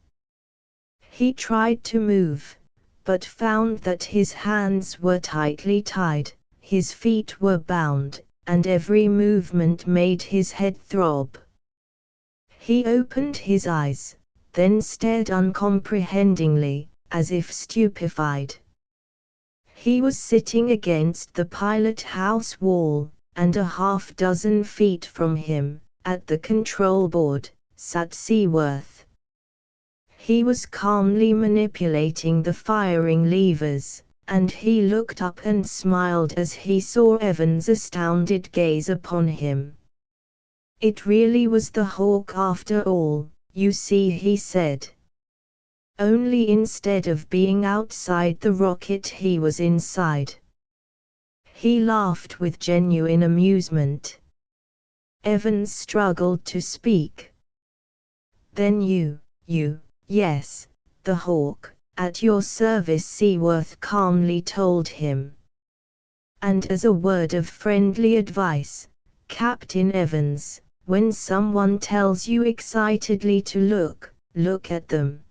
He tried to move, but found that his hands were tightly tied, his feet were bound, and every movement made his head throb. He opened his eyes, then stared uncomprehendingly, as if stupefied. He was sitting against the pilot house wall, and a half-dozen feet from him, at the control board, sat Seaworth. He was calmly manipulating the firing levers, and he looked up and smiled as he saw Evan's astounded gaze upon him. "It really was the hawk after all, you see," he said. "Only instead of being outside the rocket he was inside." He laughed with genuine amusement. Evans struggled to speak. "Then yes, the hawk, at your service," Seaworth calmly told him. "And as a word of friendly advice, Captain Evans, when someone tells you excitedly to look at them."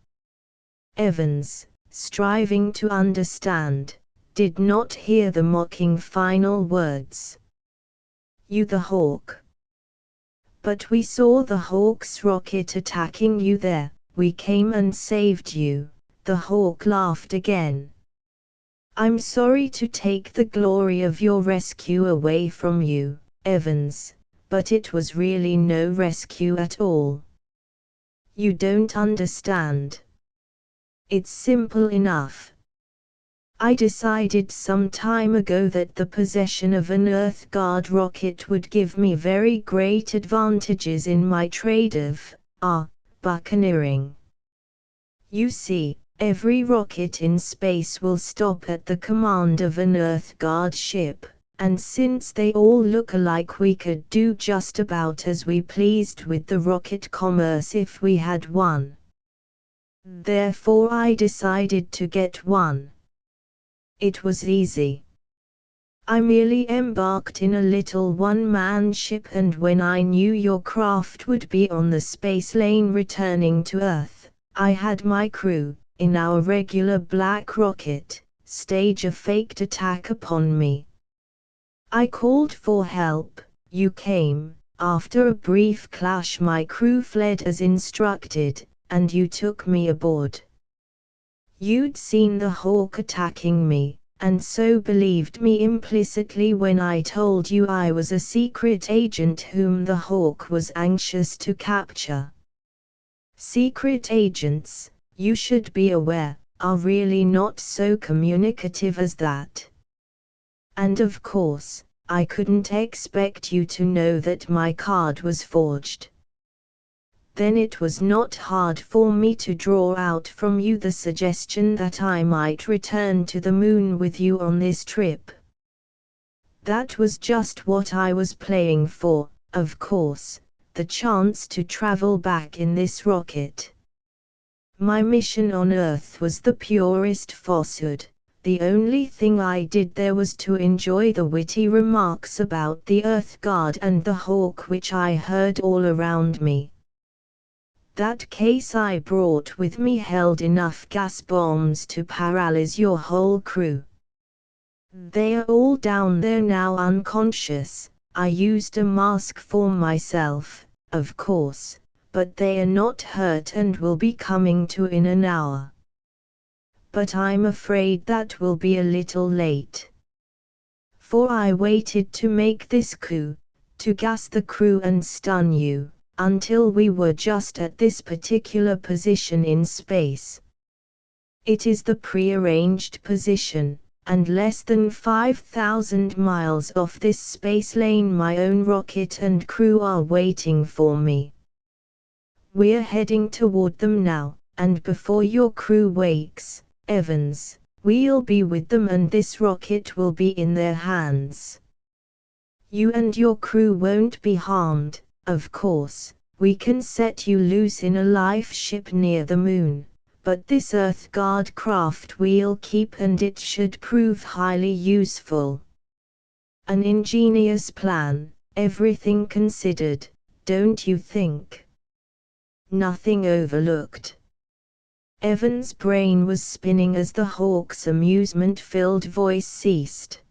Evans, striving to understand, did not hear the mocking final words. "You the hawk? But we saw the hawk's rocket attacking you there. We came and saved you." The hawk laughed again. "I'm sorry to take the glory of your rescue away from you, Evans, but it was really no rescue at all. You don't understand. It's simple enough. I decided some time ago that the possession of an Earth Guard rocket would give me very great advantages in my trade of buccaneering. You see, every rocket in space will stop at the command of an Earth Guard ship, and since they all look alike we could do just about as we pleased with the rocket commerce if we had one. Therefore I decided to get one. It was easy. I merely embarked in a little one-man ship, and when I knew your craft would be on the space lane returning to Earth, I had my crew, in our regular black rocket, stage a faked attack upon me. I called for help, you came, after a brief clash my crew fled as instructed, and you took me aboard. You'd seen the hawk attacking me, and so believed me implicitly when I told you I was a secret agent whom the hawk was anxious to capture. Secret agents, you should be aware, are really not so communicative as that. And of course, I couldn't expect you to know that my card was forged. Then it was not hard for me to draw out from you the suggestion that I might return to the moon with you on this trip. That was just what I was playing for, of course, the chance to travel back in this rocket. My mission on Earth was the purest falsehood. The only thing I did there was to enjoy the witty remarks about the Earth Guard and the hawk which I heard all around me. That case I brought with me held enough gas bombs to paralyze your whole crew. They are all down there now unconscious. I used a mask for myself, of course, but they are not hurt and will be coming to in an hour. But I'm afraid that will be a little late. For I waited to make this coup, to gas the crew and stun you, until we were just at this particular position in space. It is the prearranged position, and less than 5,000 miles off this space lane my own rocket and crew are waiting for me. We're heading toward them now, and before your crew wakes, Evans, we'll be with them and this rocket will be in their hands. You and your crew won't be harmed. Of course, we can set you loose in a life ship near the moon, but this Earth Guard craft we'll keep and it should prove highly useful. An ingenious plan, everything considered, don't you think? Nothing overlooked. Evan's brain was spinning as the hawk's amusement-filled voice ceased.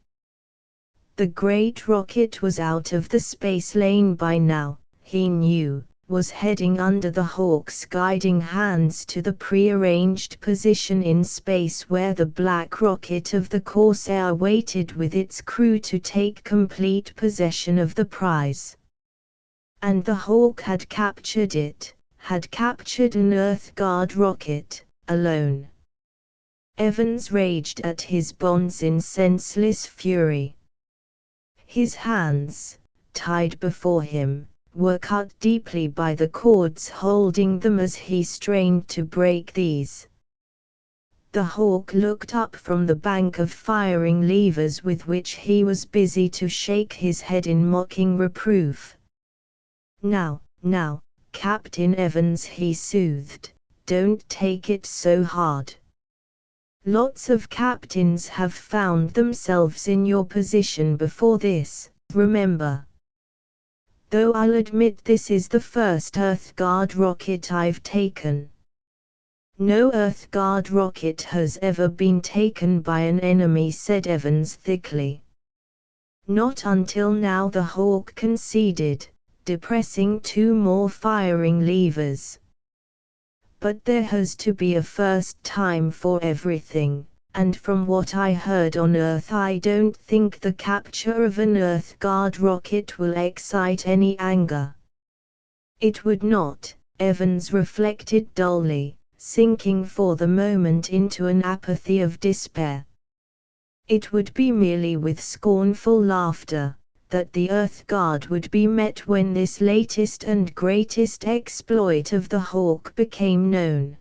The great rocket was out of the space lane by now, he knew, was heading under the hawk's guiding hands to the prearranged position in space where the black rocket of the Corsair waited with its crew to take complete possession of the prize. And the hawk had captured it, had captured an Earth Guard rocket, alone. Evans raged at his bonds in senseless fury. His hands, tied before him, were cut deeply by the cords holding them as he strained to break these. The hawk looked up from the bank of firing levers with which he was busy to shake his head in mocking reproof. Now, Captain Evans, he soothed, don't take it so hard. Lots of captains have found themselves in your position before this, remember. Though I'll admit this is the first Earth Guard rocket I've taken. No Earth Guard rocket has ever been taken by an enemy, said Evans thickly. Not until now, the hawk conceded, depressing 2 more firing levers. But there has to be a first time for everything, and from what I heard on Earth, I don't think the capture of an Earth Guard rocket will excite any anger. It would not, Evans reflected dully, sinking for the moment into an apathy of despair. It would be merely with scornful laughter that the Earth Guard would be met when this latest and greatest exploit of the hawk became known.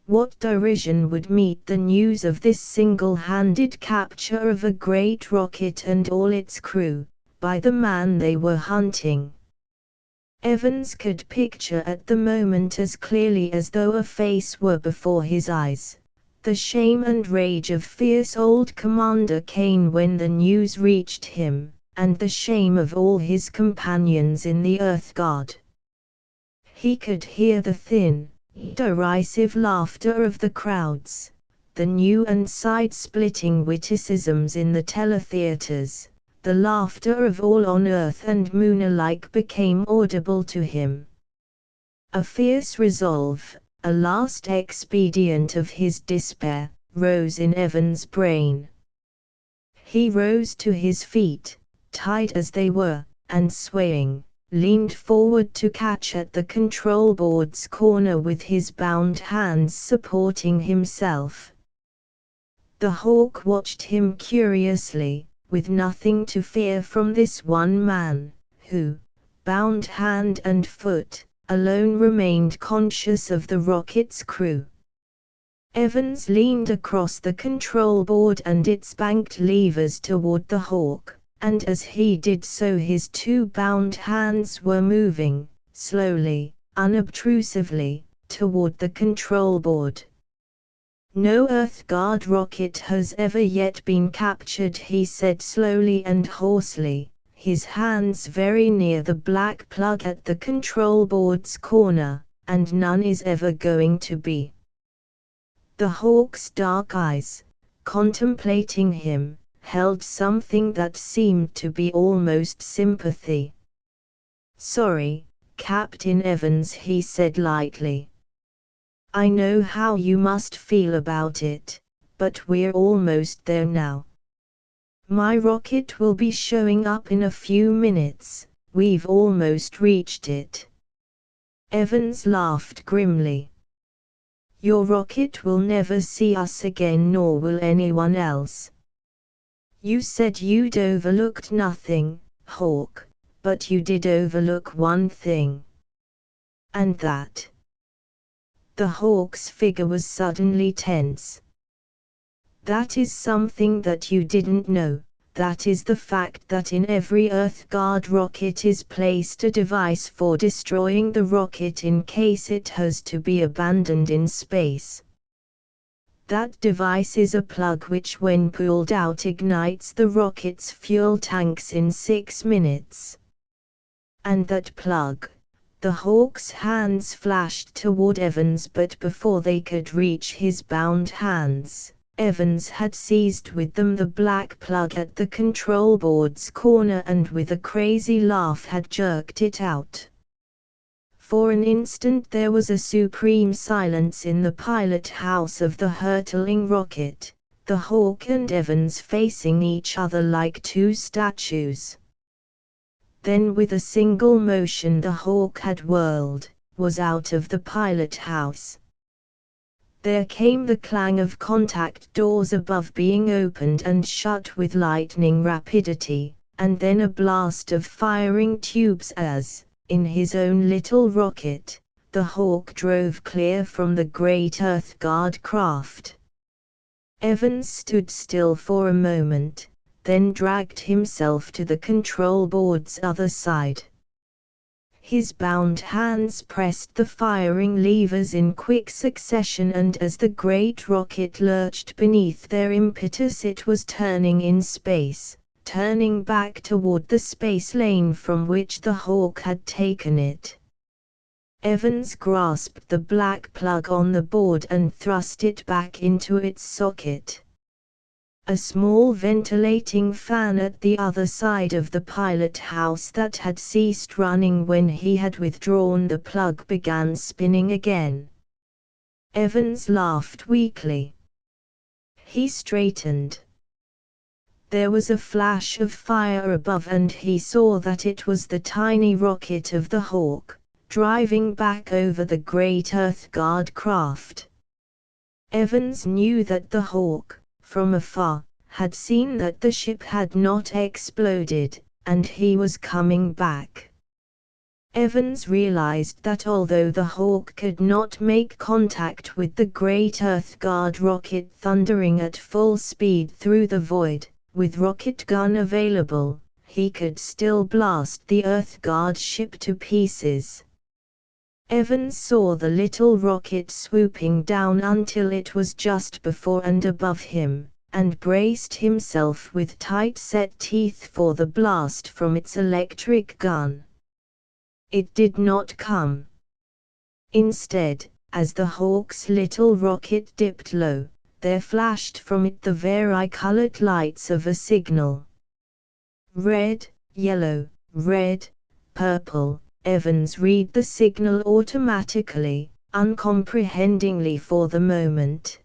What derision would meet the news of this single-handed capture of a great rocket and all its crew, by the man they were hunting? Evans could picture at the moment as clearly as though a face were before his eyes, the shame and rage of fierce old Commander Kane when the news reached him, and the shame of all his companions in the Earth Guard. He could hear the thin, derisive laughter of the crowds, the new and side-splitting witticisms in the teletheaters, the laughter of all on Earth and Moon alike became audible to him. A fierce resolve, a last expedient of his despair, rose in Evans' brain. He rose to his feet, tied as they were, and swaying, leaned forward to catch at the control board's corner with his bound hands supporting himself. The hawk watched him curiously, with nothing to fear from this one man, who, bound hand and foot, alone remained conscious of the rocket's crew. Evans leaned across the control board and its banked levers toward the hawk, and as he did so his 2 bound hands were moving, slowly, unobtrusively, toward the control board. No Earth Guard rocket has ever yet been captured, he said slowly and hoarsely, his hands very near the black plug at the control board's corner, and none is ever going to be. The hawk's dark eyes, contemplating him, held something that seemed to be almost sympathy. Sorry, Captain Evans, he said lightly. I know how you must feel about it, but we're almost there now. My rocket will be showing up in a few minutes, we've almost reached it. Evans laughed grimly. Your rocket will never see us again, nor will anyone else. You said you'd overlooked nothing, Hawk, but you did overlook one thing. And that? The Hawk's figure was suddenly tense. That is something that you didn't know. That is the fact that in every Earth Guard rocket is placed a device for destroying the rocket in case it has to be abandoned in space. That device is a plug which when pulled out ignites the rocket's fuel tanks in 6 minutes. And that plug, the Hawk's hands flashed toward Evans, but before they could reach his bound hands, Evans had seized with them the black plug at the control board's corner and with a crazy laugh had jerked it out. For an instant there was a supreme silence in the pilot house of the hurtling rocket, the Hawk and Evans facing each other like 2 statues. Then with a single motion the Hawk had whirled, was out of the pilot house. There came the clang of contact doors above being opened and shut with lightning rapidity, and then a blast of firing tubes as, in his own little rocket, the Hawk drove clear from the great Earth Guard craft. Evans stood still for a moment, then dragged himself to the control board's other side. His bound hands pressed the firing levers in quick succession, and as the great rocket lurched beneath their impetus, it was turning in space, turning back toward the space lane from which the Hawk had taken it. Evans grasped the black plug on the board and thrust it back into its socket. A small ventilating fan at the other side of the pilot house that had ceased running when he had withdrawn the plug began spinning again. Evans laughed weakly. He straightened. There was a flash of fire above, and he saw that it was the tiny rocket of the Hawk, driving back over the great Earth Guard craft. Evans knew that the Hawk, from afar, had seen that the ship had not exploded, and he was coming back. Evans realized that although the Hawk could not make contact with the great Earth Guard rocket thundering at full speed through the void, with rocket gun available, he could still blast the Earth Guard ship to pieces. Evans saw the little rocket swooping down until it was just before and above him, and braced himself with tight-set teeth for the blast from its electric gun. It did not come. Instead, as the Hawk's little rocket dipped low, there flashed from it the vari-colored lights of a signal. Red, yellow, red, purple. Evans read the signal automatically, uncomprehendingly for the moment.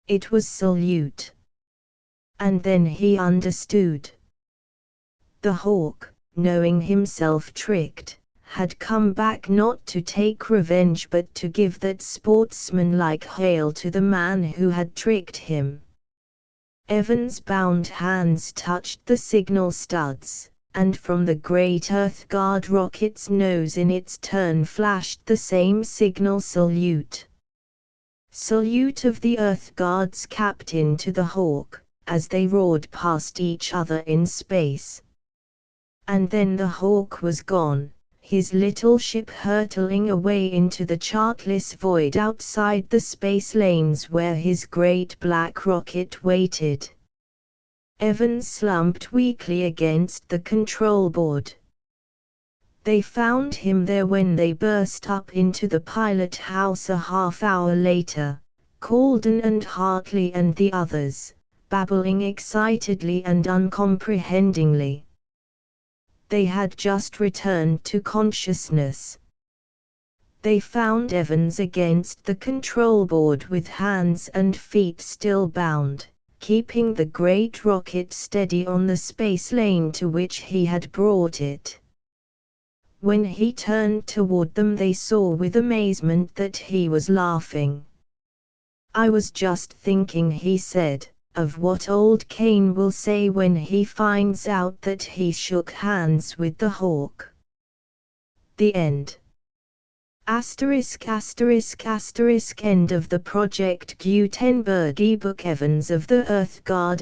It was salute. And then he understood. The Hawk, knowing himself tricked, had come back not to take revenge but to give that sportsmanlike hail to the man who had tricked him. Evans' bound hands touched the signal studs, and from the great Earth Guard rocket's nose in its turn flashed the same signal salute. Salute of the Earth Guard's captain to the Hawk, as they roared past each other in space. And then the Hawk was gone, his little ship hurtling away into the chartless void outside the space lanes where his great black rocket waited. Evans slumped weakly against the control board. They found him there when they burst up into the pilot house a half-hour later, Calden and Hartley and the others, babbling excitedly and uncomprehendingly. They had just returned to consciousness. They found Evans against the control board with hands and feet still bound, keeping the great rocket steady on the space lane to which he had brought it. When he turned toward them, they saw with amazement that he was laughing. "I was just thinking," he said, "of what old Kane will say when he finds out that he shook hands with the Hawk." The end. End of the Project Gutenberg ebook Evans of the Earth Guard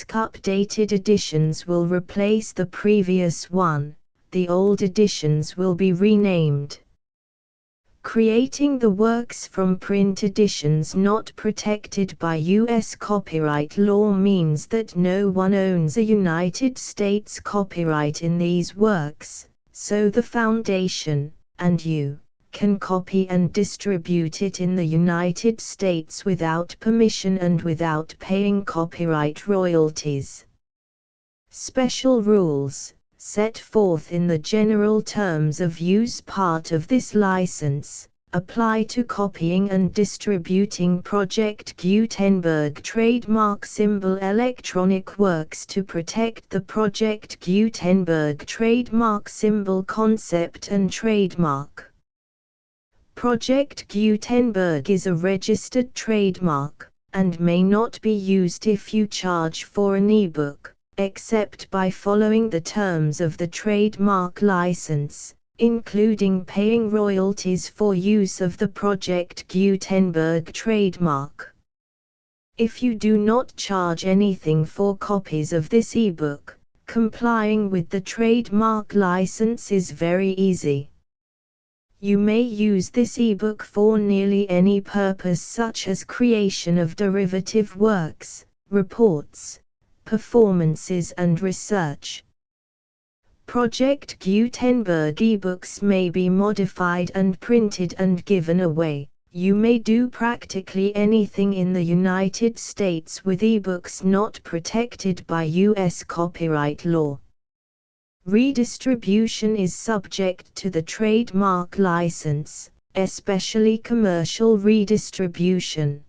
Updated editions will replace the previous one, the old editions will be renamed. Creating the works from print editions not protected by U.S. copyright law means that no one owns a United States copyright in these works, so the Foundation, and you, can copy and distribute it in the United States without permission and without paying copyright royalties. Special rules, set forth in the general terms of use part of this license, apply to copying and distributing Project Gutenberg trademark symbol electronic works to protect the Project Gutenberg trademark symbol concept and trademark. Project Gutenberg is a registered trademark, and may not be used if you charge for an ebook, except by following the terms of the trademark license, including paying royalties for use of the Project Gutenberg trademark. If you do not charge anything for copies of this ebook, complying with the trademark license is very easy. You may use this ebook for nearly any purpose, such as creation of derivative works, reports, performances and research. Project Gutenberg ebooks may be modified and printed and given away. You may do practically anything in the United States with ebooks not protected by U.S. copyright law. Redistribution is subject to the trademark license, especially commercial redistribution.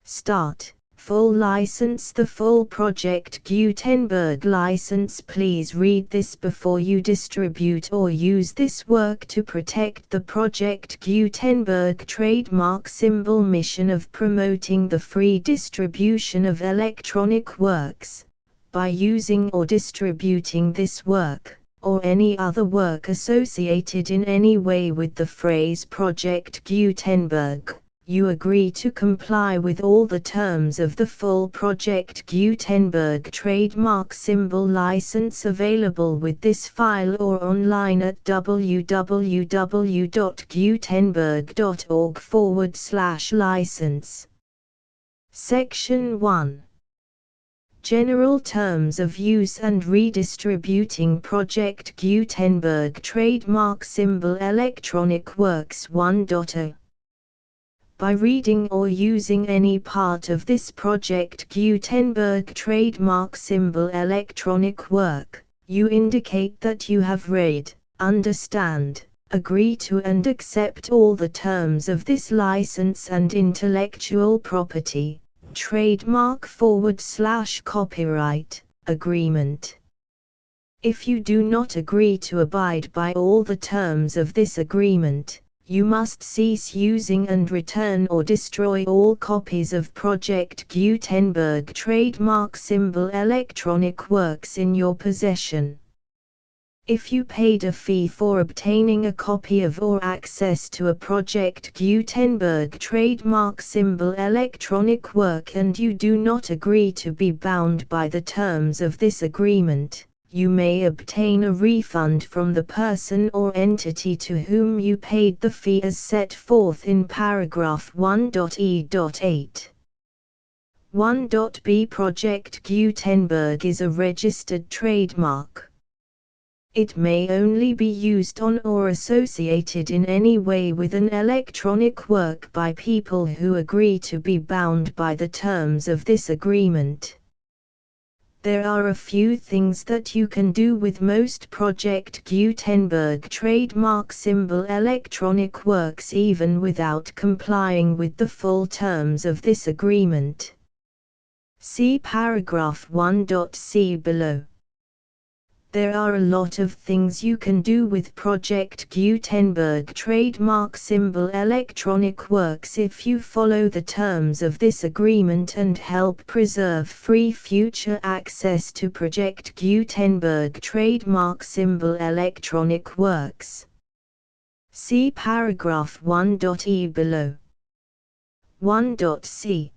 Start. Full license. The full Project Gutenberg license. Please read this before you distribute or use this work to protect the Project Gutenberg trademark symbol mission of promoting the free distribution of electronic works. By using or distributing this work, or any other work associated in any way with the phrase Project Gutenberg, you agree to comply with all the terms of the full Project Gutenberg trademark symbol license available with this file or online at www.gutenberg.org/license. Section 1. General Terms of Use and Redistributing Project Gutenberg Trademark Symbol Electronic Works 1.0. By reading or using any part of this Project Gutenberg trademark symbol electronic work, you indicate that you have read, understand, agree to and accept all the terms of this license and intellectual property, trademark/copyright, agreement. If you do not agree to abide by all the terms of this agreement, you must cease using and return or destroy all copies of Project Gutenberg trademark symbol electronic works in your possession. If you paid a fee for obtaining a copy of or access to a Project Gutenberg trademark symbol electronic work and you do not agree to be bound by the terms of this agreement, you may obtain a refund from the person or entity to whom you paid the fee as set forth in paragraph 1.e.8. 1.b. Project Gutenberg is a registered trademark. It may only be used on or associated in any way with an electronic work by people who agree to be bound by the terms of this agreement. There are a few things that you can do with most Project Gutenberg trademark symbol electronic works even without complying with the full terms of this agreement. See paragraph 1.c below. There are a lot of things you can do with Project Gutenberg trademark symbol electronic works if you follow the terms of this agreement and help preserve free future access to Project Gutenberg trademark symbol electronic works. See paragraph 1.e below. 1.c.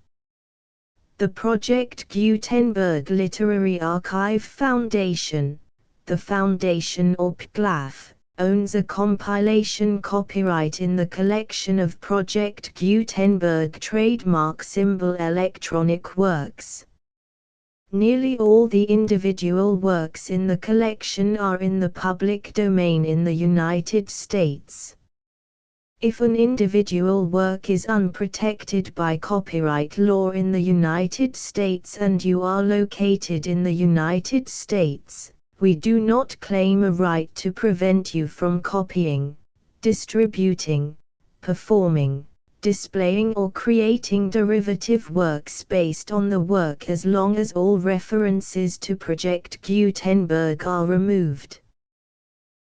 The Project Gutenberg Literary Archive Foundation, the Foundation or PGLAF, owns a compilation copyright in the collection of Project Gutenberg trademark symbol electronic works. Nearly all the individual works in the collection are in the public domain in the United States. If an individual work is unprotected by copyright law in the United States and you are located in the United States, we do not claim a right to prevent you from copying, distributing, performing, displaying or creating derivative works based on the work as long as all references to Project Gutenberg are removed.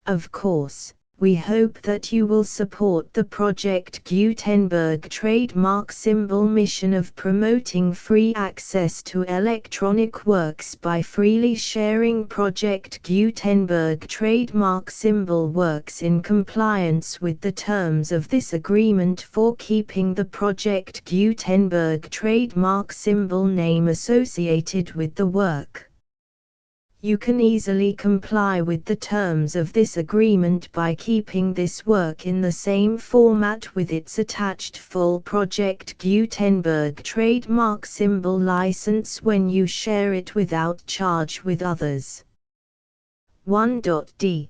Of course, we hope that you will support the Project Gutenberg trademark symbol mission of promoting free access to electronic works by freely sharing Project Gutenberg trademark symbol works in compliance with the terms of this agreement for keeping the Project Gutenberg trademark symbol name associated with the work. You can easily comply with the terms of this agreement by keeping this work in the same format with its attached full Project Gutenberg trademark symbol license when you share it without charge with others. 1.d.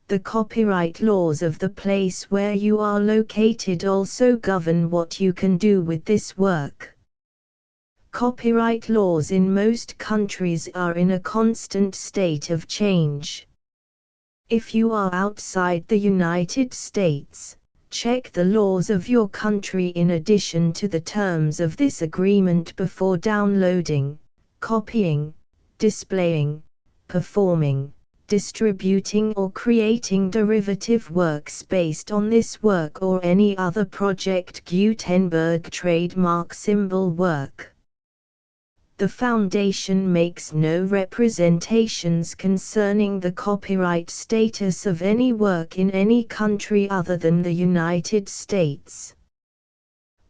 The copyright laws of the place where you are located also govern what you can do with this work. Copyright laws in most countries are in a constant state of change. If you are outside the United States, check the laws of your country in addition to the terms of this agreement before downloading, copying, displaying, performing, distributing or creating derivative works based on this work or any other Project Gutenberg trademark symbol work. The Foundation makes no representations concerning the copyright status of any work in any country other than the United States.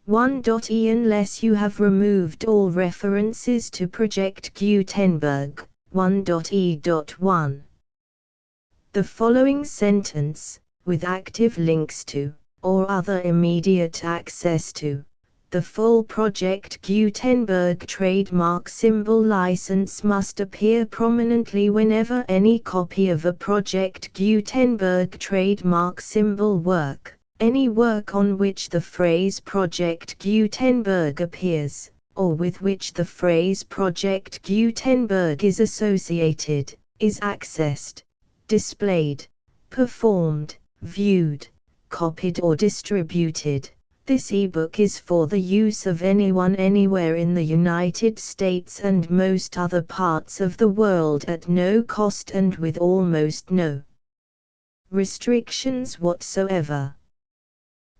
1.e. Unless you have removed all references to Project Gutenberg. 1.e.1. The following sentence, with active links to, or other immediate access to, the full Project Gutenberg trademark symbol license must appear prominently whenever any copy of a Project Gutenberg trademark symbol work, any work on which the phrase Project Gutenberg appears, or with which the phrase Project Gutenberg is associated, is accessed, displayed, performed, viewed, copied or distributed. This ebook is for the use of anyone anywhere in the United States and most other parts of the world at no cost and with almost no restrictions whatsoever.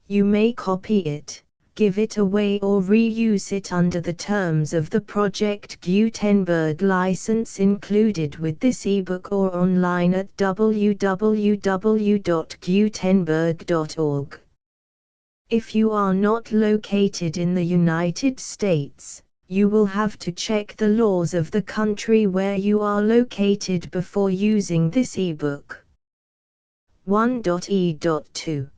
You may copy it, give it away or reuse it under the terms of the Project Gutenberg license included with this ebook or online at www.gutenberg.org. If you are not located in the United States, you will have to check the laws of the country where you are located before using this ebook. 1.e.2.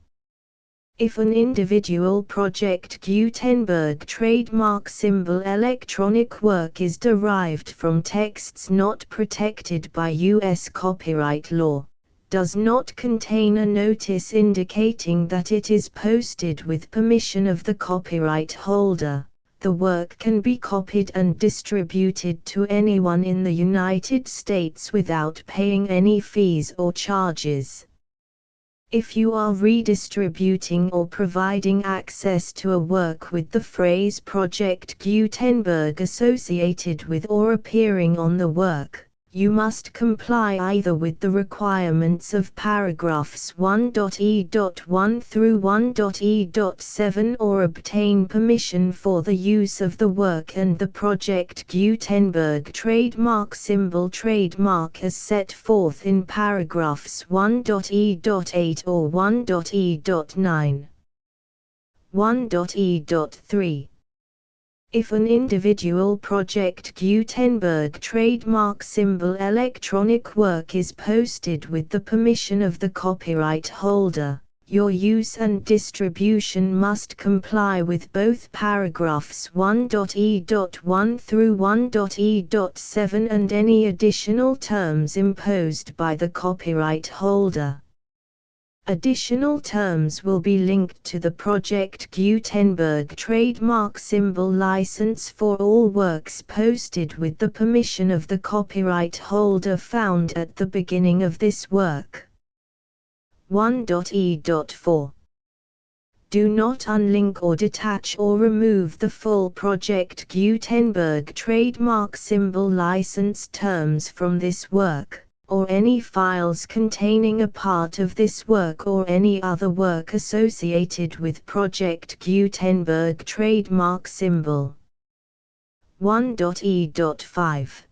If an individual Project Gutenberg trademark symbol electronic work is derived from texts not protected by U.S. copyright law, does not contain a notice indicating that it is posted with permission of the copyright holder, the work can be copied and distributed to anyone in the United States without paying any fees or charges. If you are redistributing or providing access to a work with the phrase Project Gutenberg associated with or appearing on the work, you must comply either with the requirements of paragraphs 1.e.1 through 1.e.7 or obtain permission for the use of the work and the Project Gutenberg trademark symbol trademark as set forth in paragraphs 1.e.8 or 1.e.9. 1.e.3. If an individual Project Gutenberg trademark symbol electronic work is posted with the permission of the copyright holder, your use and distribution must comply with both paragraphs 1.e.1 through 1.e.7 and any additional terms imposed by the copyright holder. Additional terms will be linked to the Project Gutenberg trademark symbol license for all works posted with the permission of the copyright holder found at the beginning of this work. 1.e.4. Do not unlink or detach or remove the full Project Gutenberg trademark symbol license terms from this work, or any files containing a part of this work or any other work associated with Project Gutenberg trademark symbol. 1.e.5.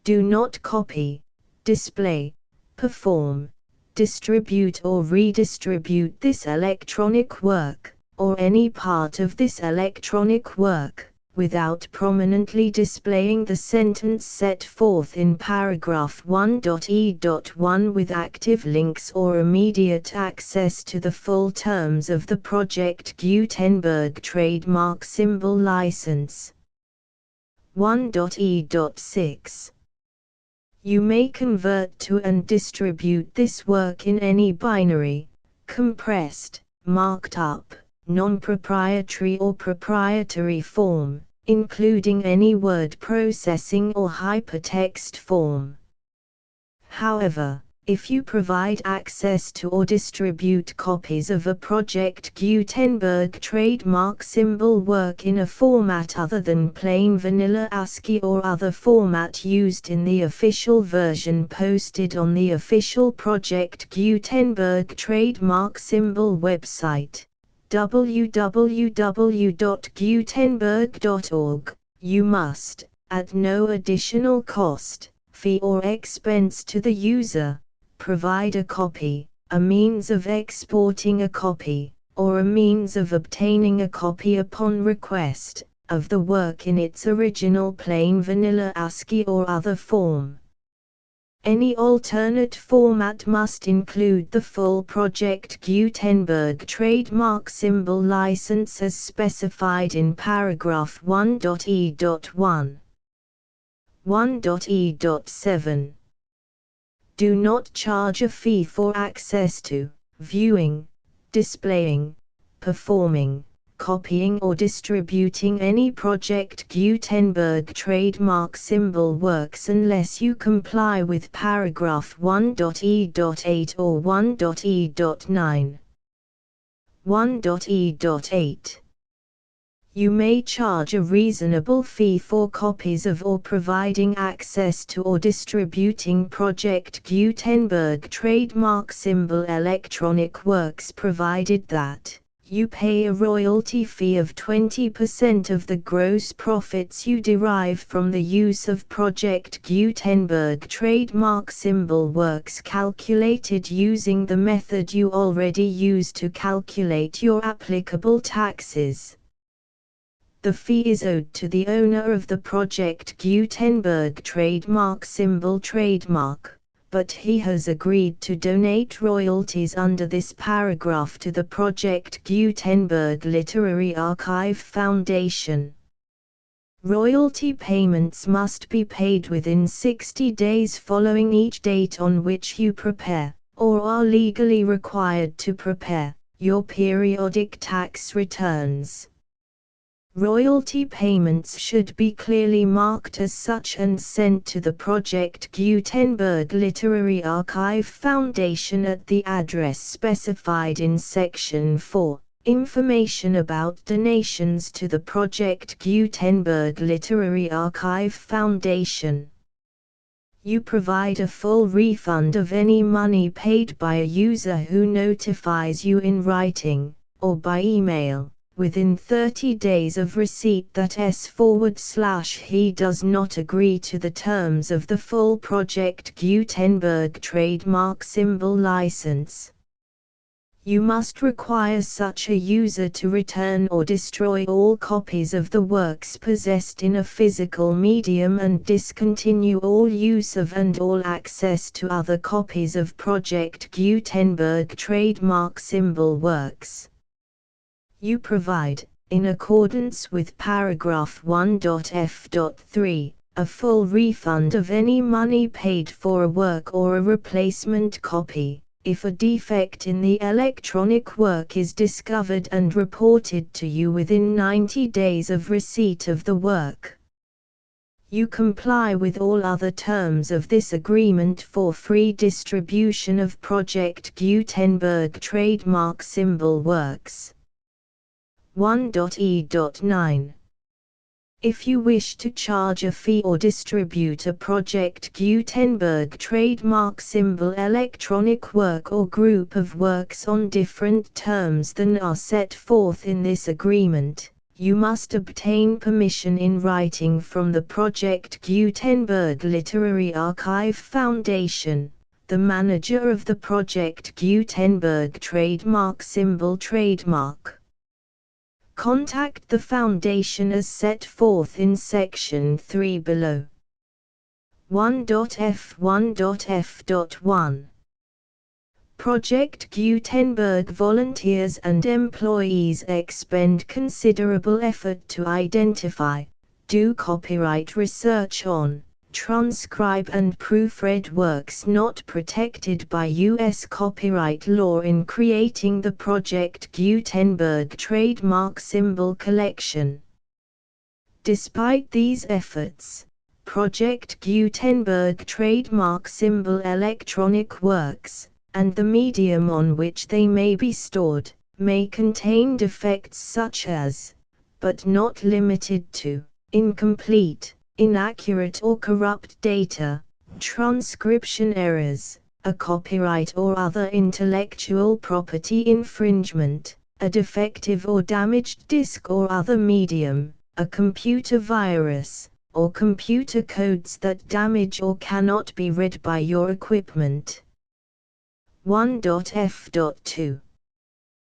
Do not copy, display, perform, distribute or redistribute this electronic work, or any part of this electronic work, without prominently displaying the sentence set forth in paragraph 1.e.1 with active links or immediate access to the full terms of the Project Gutenberg trademark symbol license. 1.e.6. You may convert to and distribute this work in any binary, compressed, marked up, non-proprietary or proprietary form, including any word processing or hypertext form. However, if you provide access to or distribute copies of a Project Gutenberg trademark symbol work in a format other than plain vanilla ASCII or other format used in the official version posted on the official Project Gutenberg trademark symbol website, www.gutenberg.org, you must, at no additional cost, fee or expense to the user, provide a copy, a means of exporting a copy, or a means of obtaining a copy upon request, of the work in its original plain vanilla ASCII or other form. Any alternate format must include the full Project Gutenberg trademark symbol license as specified in paragraph 1.e.1. 1.e.7. Do not charge a fee for access to, viewing, displaying, performing, copying or distributing any Project Gutenberg trademark symbol works unless you comply with paragraph 1.e.8 or 1.e.9. 1.e.8. You may charge a reasonable fee for copies of or providing access to or distributing Project Gutenberg trademark symbol electronic works provided that you pay a royalty fee of 20% of the gross profits you derive from the use of Project Gutenberg trademark symbol works calculated using the method you already use to calculate your applicable taxes. The fee is owed to the owner of the Project Gutenberg trademark symbol trademark, but he has agreed to donate royalties under this paragraph to the Project Gutenberg Literary Archive Foundation. Royalty payments must be paid within 60 days following each date on which you prepare, or are legally required to prepare, your periodic tax returns. Royalty payments should be clearly marked as such and sent to the Project Gutenberg Literary Archive Foundation at the address specified in Section 4, Information about donations to the Project Gutenberg Literary Archive Foundation. You provide a full refund of any money paid by a user who notifies you in writing, or by email, within 30 days of receipt that he does not agree to the terms of the full Project Gutenberg trademark symbol license. You must require such a user to return or destroy all copies of the works possessed in a physical medium and discontinue all use of and all access to other copies of Project Gutenberg trademark symbol works. You provide, in accordance with paragraph 1.f.3, a full refund of any money paid for a work or a replacement copy, if a defect in the electronic work is discovered and reported to you within 90 days of receipt of the work. You comply with all other terms of this agreement for free distribution of Project Gutenberg trademark symbol works. 1.e.9. If you wish to charge a fee or distribute a Project Gutenberg trademark symbol electronic work or group of works on different terms than are set forth in this agreement, you must obtain permission in writing from the Project Gutenberg Literary Archive Foundation, the manager of the Project Gutenberg trademark symbol trademark. Contact the Foundation as set forth in Section 3 below. 1.f1.f.1 Project Gutenberg volunteers and employees expend considerable effort to identify, do copyright research on, transcribe and proofread works not protected by U.S. copyright law in creating the Project Gutenberg trademark symbol collection. Despite these efforts, Project Gutenberg trademark symbol electronic works, and the medium on which they may be stored, may contain defects such as, but not limited to, incomplete, inaccurate or corrupt data, transcription errors, a copyright or other intellectual property infringement, a defective or damaged disk or other medium, a computer virus, or computer codes that damage or cannot be read by your equipment. 1.f.2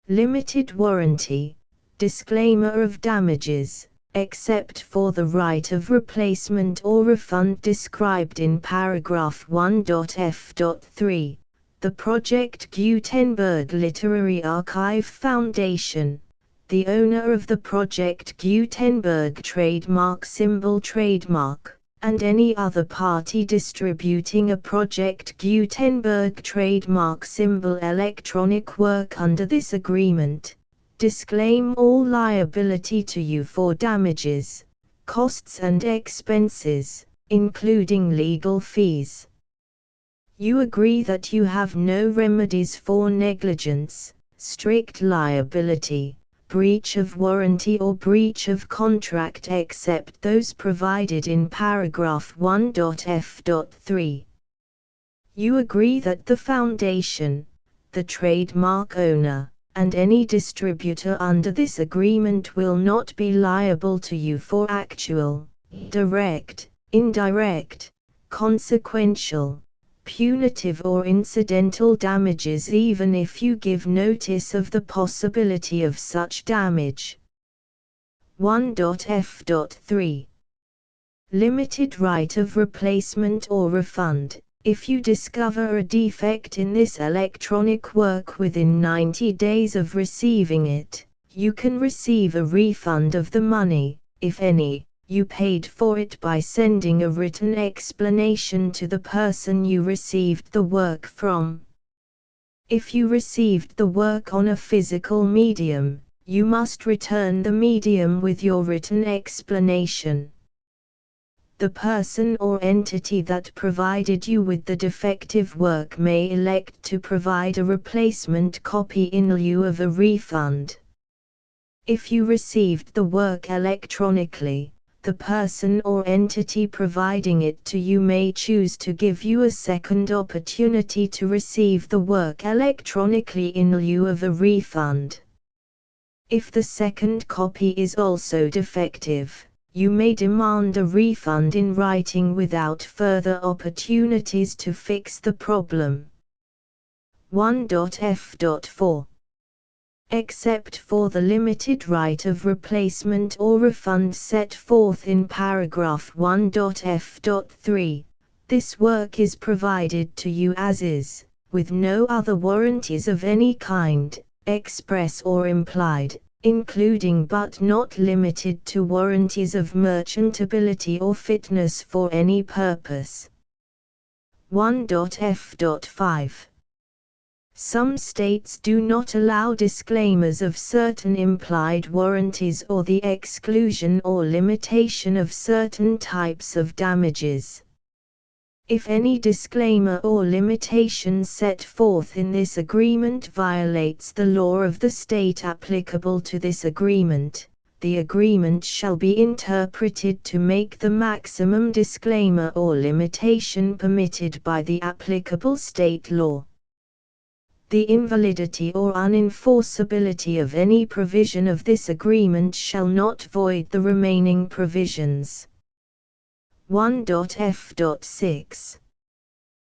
Limited warranty, disclaimer of damages, except for the right of replacement or refund described in paragraph 1.f.3, the Project Gutenberg Literary Archive Foundation, the owner of the Project Gutenberg trademark symbol trademark, and any other party distributing a Project Gutenberg trademark symbol electronic work under this agreement, disclaim all liability to you for damages, costs and expenses, including legal fees. You agree that you have no remedies for negligence, strict liability, breach of warranty or breach of contract except those provided in paragraph 1.f.3. You agree that the Foundation, the trademark owner, and any distributor under this agreement will not be liable to you for actual, direct, indirect, consequential, punitive or incidental damages even if you give notice of the possibility of such damage. 1.f.3 Limited right of replacement or refund. If you discover a defect in this electronic work within 90 days of receiving it, you can receive a refund of the money, if any, you paid for it by sending a written explanation to the person you received the work from. If you received the work on a physical medium, you must return the medium with your written explanation. The person or entity that provided you with the defective work may elect to provide a replacement copy in lieu of a refund. If you received the work electronically, the person or entity providing it to you may choose to give you a second opportunity to receive the work electronically in lieu of a refund. If the second copy is also defective, you may demand a refund in writing without further opportunities to fix the problem. 1.f.4 Except for the limited right of replacement or refund set forth in paragraph 1.f.3, this work is provided to you as is, with no other warranties of any kind, express or implied, including but not limited to warranties of merchantability or fitness for any purpose. 1.f.5 Some states do not allow disclaimers of certain implied warranties or the exclusion or limitation of certain types of damages. If any disclaimer or limitation set forth in this agreement violates the law of the state applicable to this agreement, the agreement shall be interpreted to make the maximum disclaimer or limitation permitted by the applicable state law. The invalidity or unenforceability of any provision of this agreement shall not void the remaining provisions. 1.f.6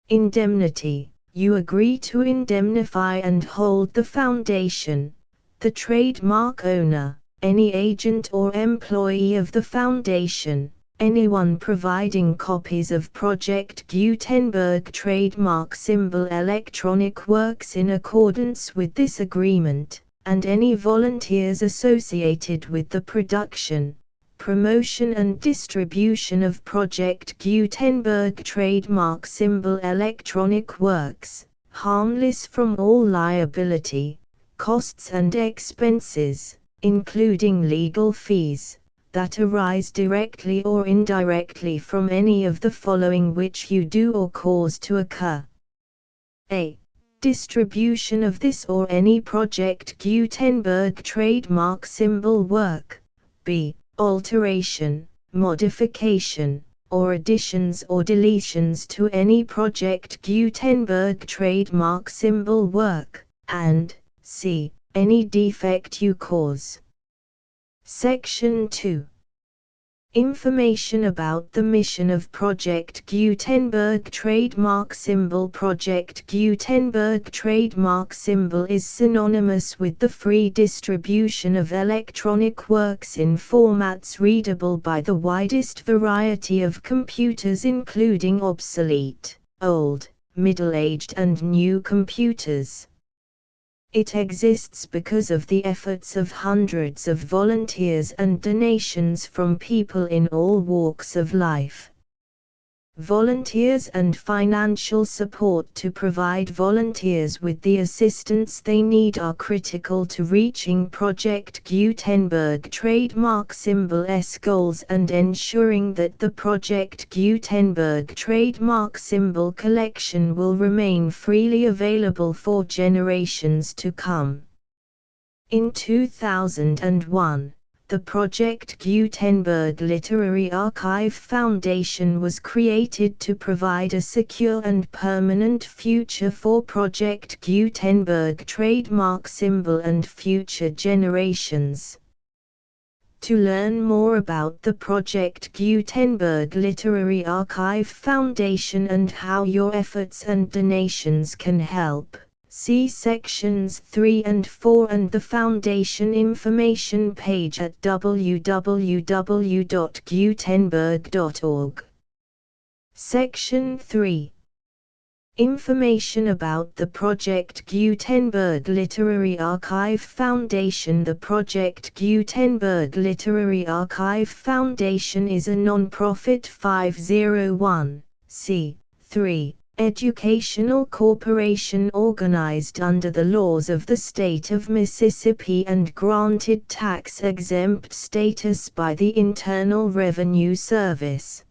Indemnity. You agree to indemnify and hold the foundation, the trademark owner, any agent or employee of the foundation, anyone providing copies of Project Gutenberg trademark symbol electronic works in accordance with this agreement, and any volunteers associated with the production, promotion and distribution of Project Gutenberg trademark symbol electronic works, harmless from all liability, costs and expenses, including legal fees, that arise directly or indirectly from any of the following which you do or cause to occur. A. Distribution of this or any Project Gutenberg trademark symbol work. B. Alteration, modification, or additions or deletions to any Project Gutenberg trademark symbol work, and C. Any defect you cause. Section 2. Information about the mission of Project Gutenberg trademark symbol. Project Gutenberg trademark symbol is synonymous with the free distribution of electronic works in formats readable by the widest variety of computers, including obsolete, old, middle-aged and new computers. It exists because of the efforts of hundreds of volunteers and donations from people in all walks of life. Volunteers and financial support to provide volunteers with the assistance they need are critical to reaching Project Gutenberg trademark symbol's goals and ensuring that the Project Gutenberg trademark symbol collection will remain freely available for generations to come. In 2001, the Project Gutenberg Literary Archive Foundation was created to provide a secure and permanent future for Project Gutenberg trademark symbol and future generations. To learn more about the Project Gutenberg Literary Archive Foundation and how your efforts and donations can help, see sections 3 and 4 and the Foundation information page at www.gutenberg.org. Section 3. Information about the Project Gutenberg Literary Archive Foundation. The Project Gutenberg Literary Archive Foundation is a non-profit 501(c)(3) educational corporation organized under the laws of the state of Mississippi and granted tax-exempt status by the Internal Revenue Service.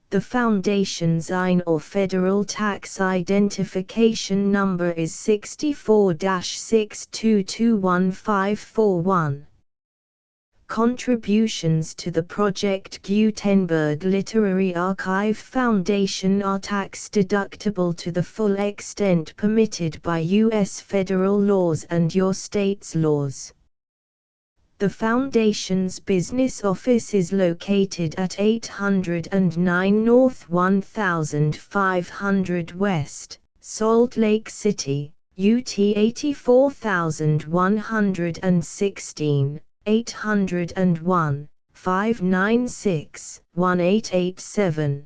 The Foundation's IN or Federal Tax Identification Number is 64-6221541. Contributions to the Project Gutenberg Literary Archive Foundation are tax-deductible to the full extent permitted by U.S. federal laws and your state's laws. The Foundation's business office is located at 809 North 1500 West, Salt Lake City, UT 84116. 801-596-1887.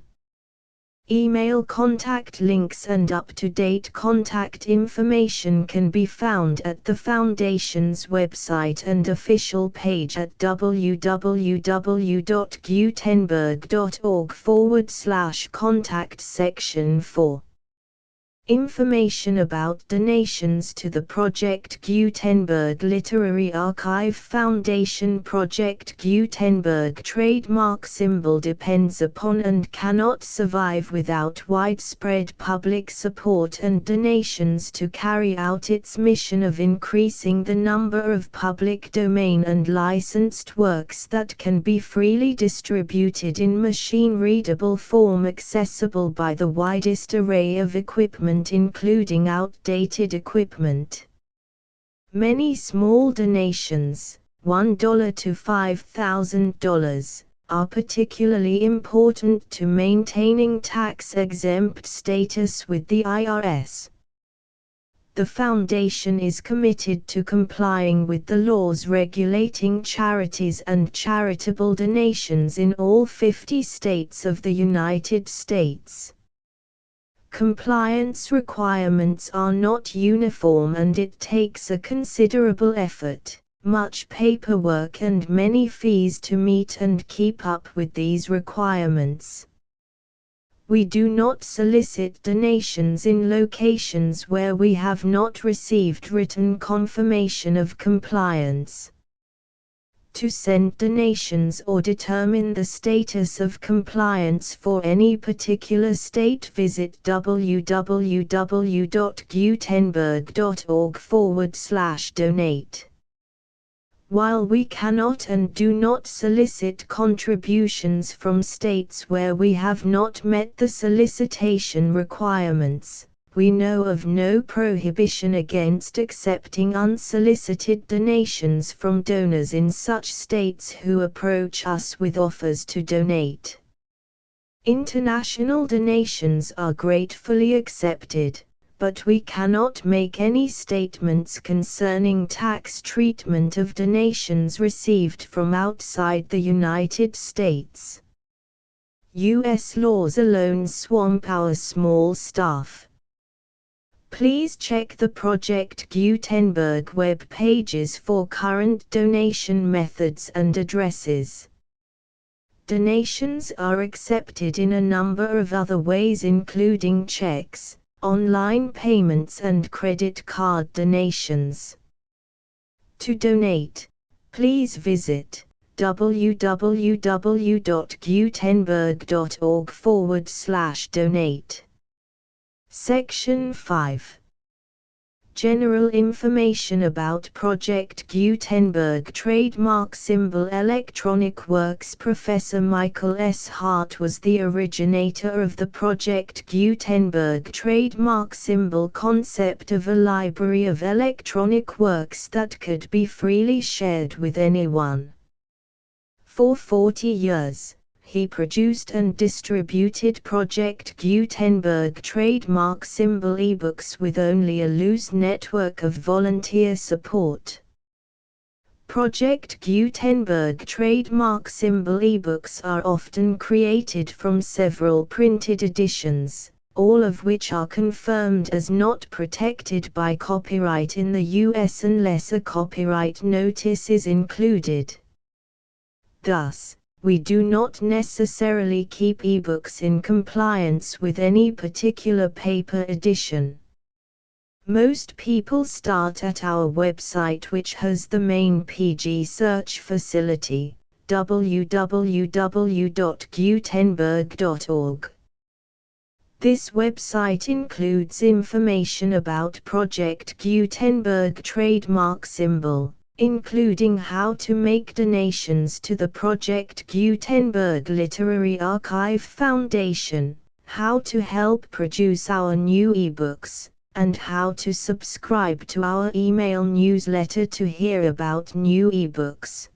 Email contact links and up-to-date contact information can be found at the Foundation's website and official page at www.gutenberg.org/contact section 4. Information about donations to the Project Gutenberg Literary Archive Foundation. Project Gutenberg trademark symbol depends upon and cannot survive without widespread public support and donations to carry out its mission of increasing the number of public domain and licensed works that can be freely distributed in machine-readable form accessible by the widest array of equipment, including outdated equipment. Many small donations, $1 to $5,000, are particularly important to maintaining tax-exempt status with the IRS. The Foundation is committed to complying with the laws regulating charities and charitable donations in all 50 states of the United States. Compliance requirements are not uniform and it takes a considerable effort, much paperwork and many fees to meet and keep up with these requirements. We do not solicit donations in locations where we have not received written confirmation of compliance. To send donations or determine the status of compliance for any particular state, visit www.gutenberg.org/donate. While we cannot and do not solicit contributions from states where we have not met the solicitation requirements, we know of no prohibition against accepting unsolicited donations from donors in such states who approach us with offers to donate. International donations are gratefully accepted, but we cannot make any statements concerning tax treatment of donations received from outside the United States. U.S. laws alone swamp our small staff. Please check the Project Gutenberg web pages for current donation methods and addresses. Donations are accepted in a number of other ways, including checks, online payments and credit card donations. To donate, please visit www.gutenberg.org/donate. Section 5. General information about Project Gutenberg trademark symbol electronic works. Professor Michael S. Hart was the originator of the Project Gutenberg trademark symbol concept of a library of electronic works that could be freely shared with anyone. For 40 years, he produced and distributed Project Gutenberg trademark symbol ebooks with only a loose network of volunteer support. Project Gutenberg trademark symbol ebooks are often created from several printed editions, all of which are confirmed as not protected by copyright in the US unless a copyright notice is included. Thus, we do not necessarily keep ebooks in compliance with any particular paper edition. Most people start at our website, which has the main PG search facility, www.gutenberg.org. This website includes information about Project Gutenberg trademark symbol, including how to make donations to the Project Gutenberg Literary Archive Foundation, how to help produce our new ebooks, and how to subscribe to our email newsletter to hear about new ebooks.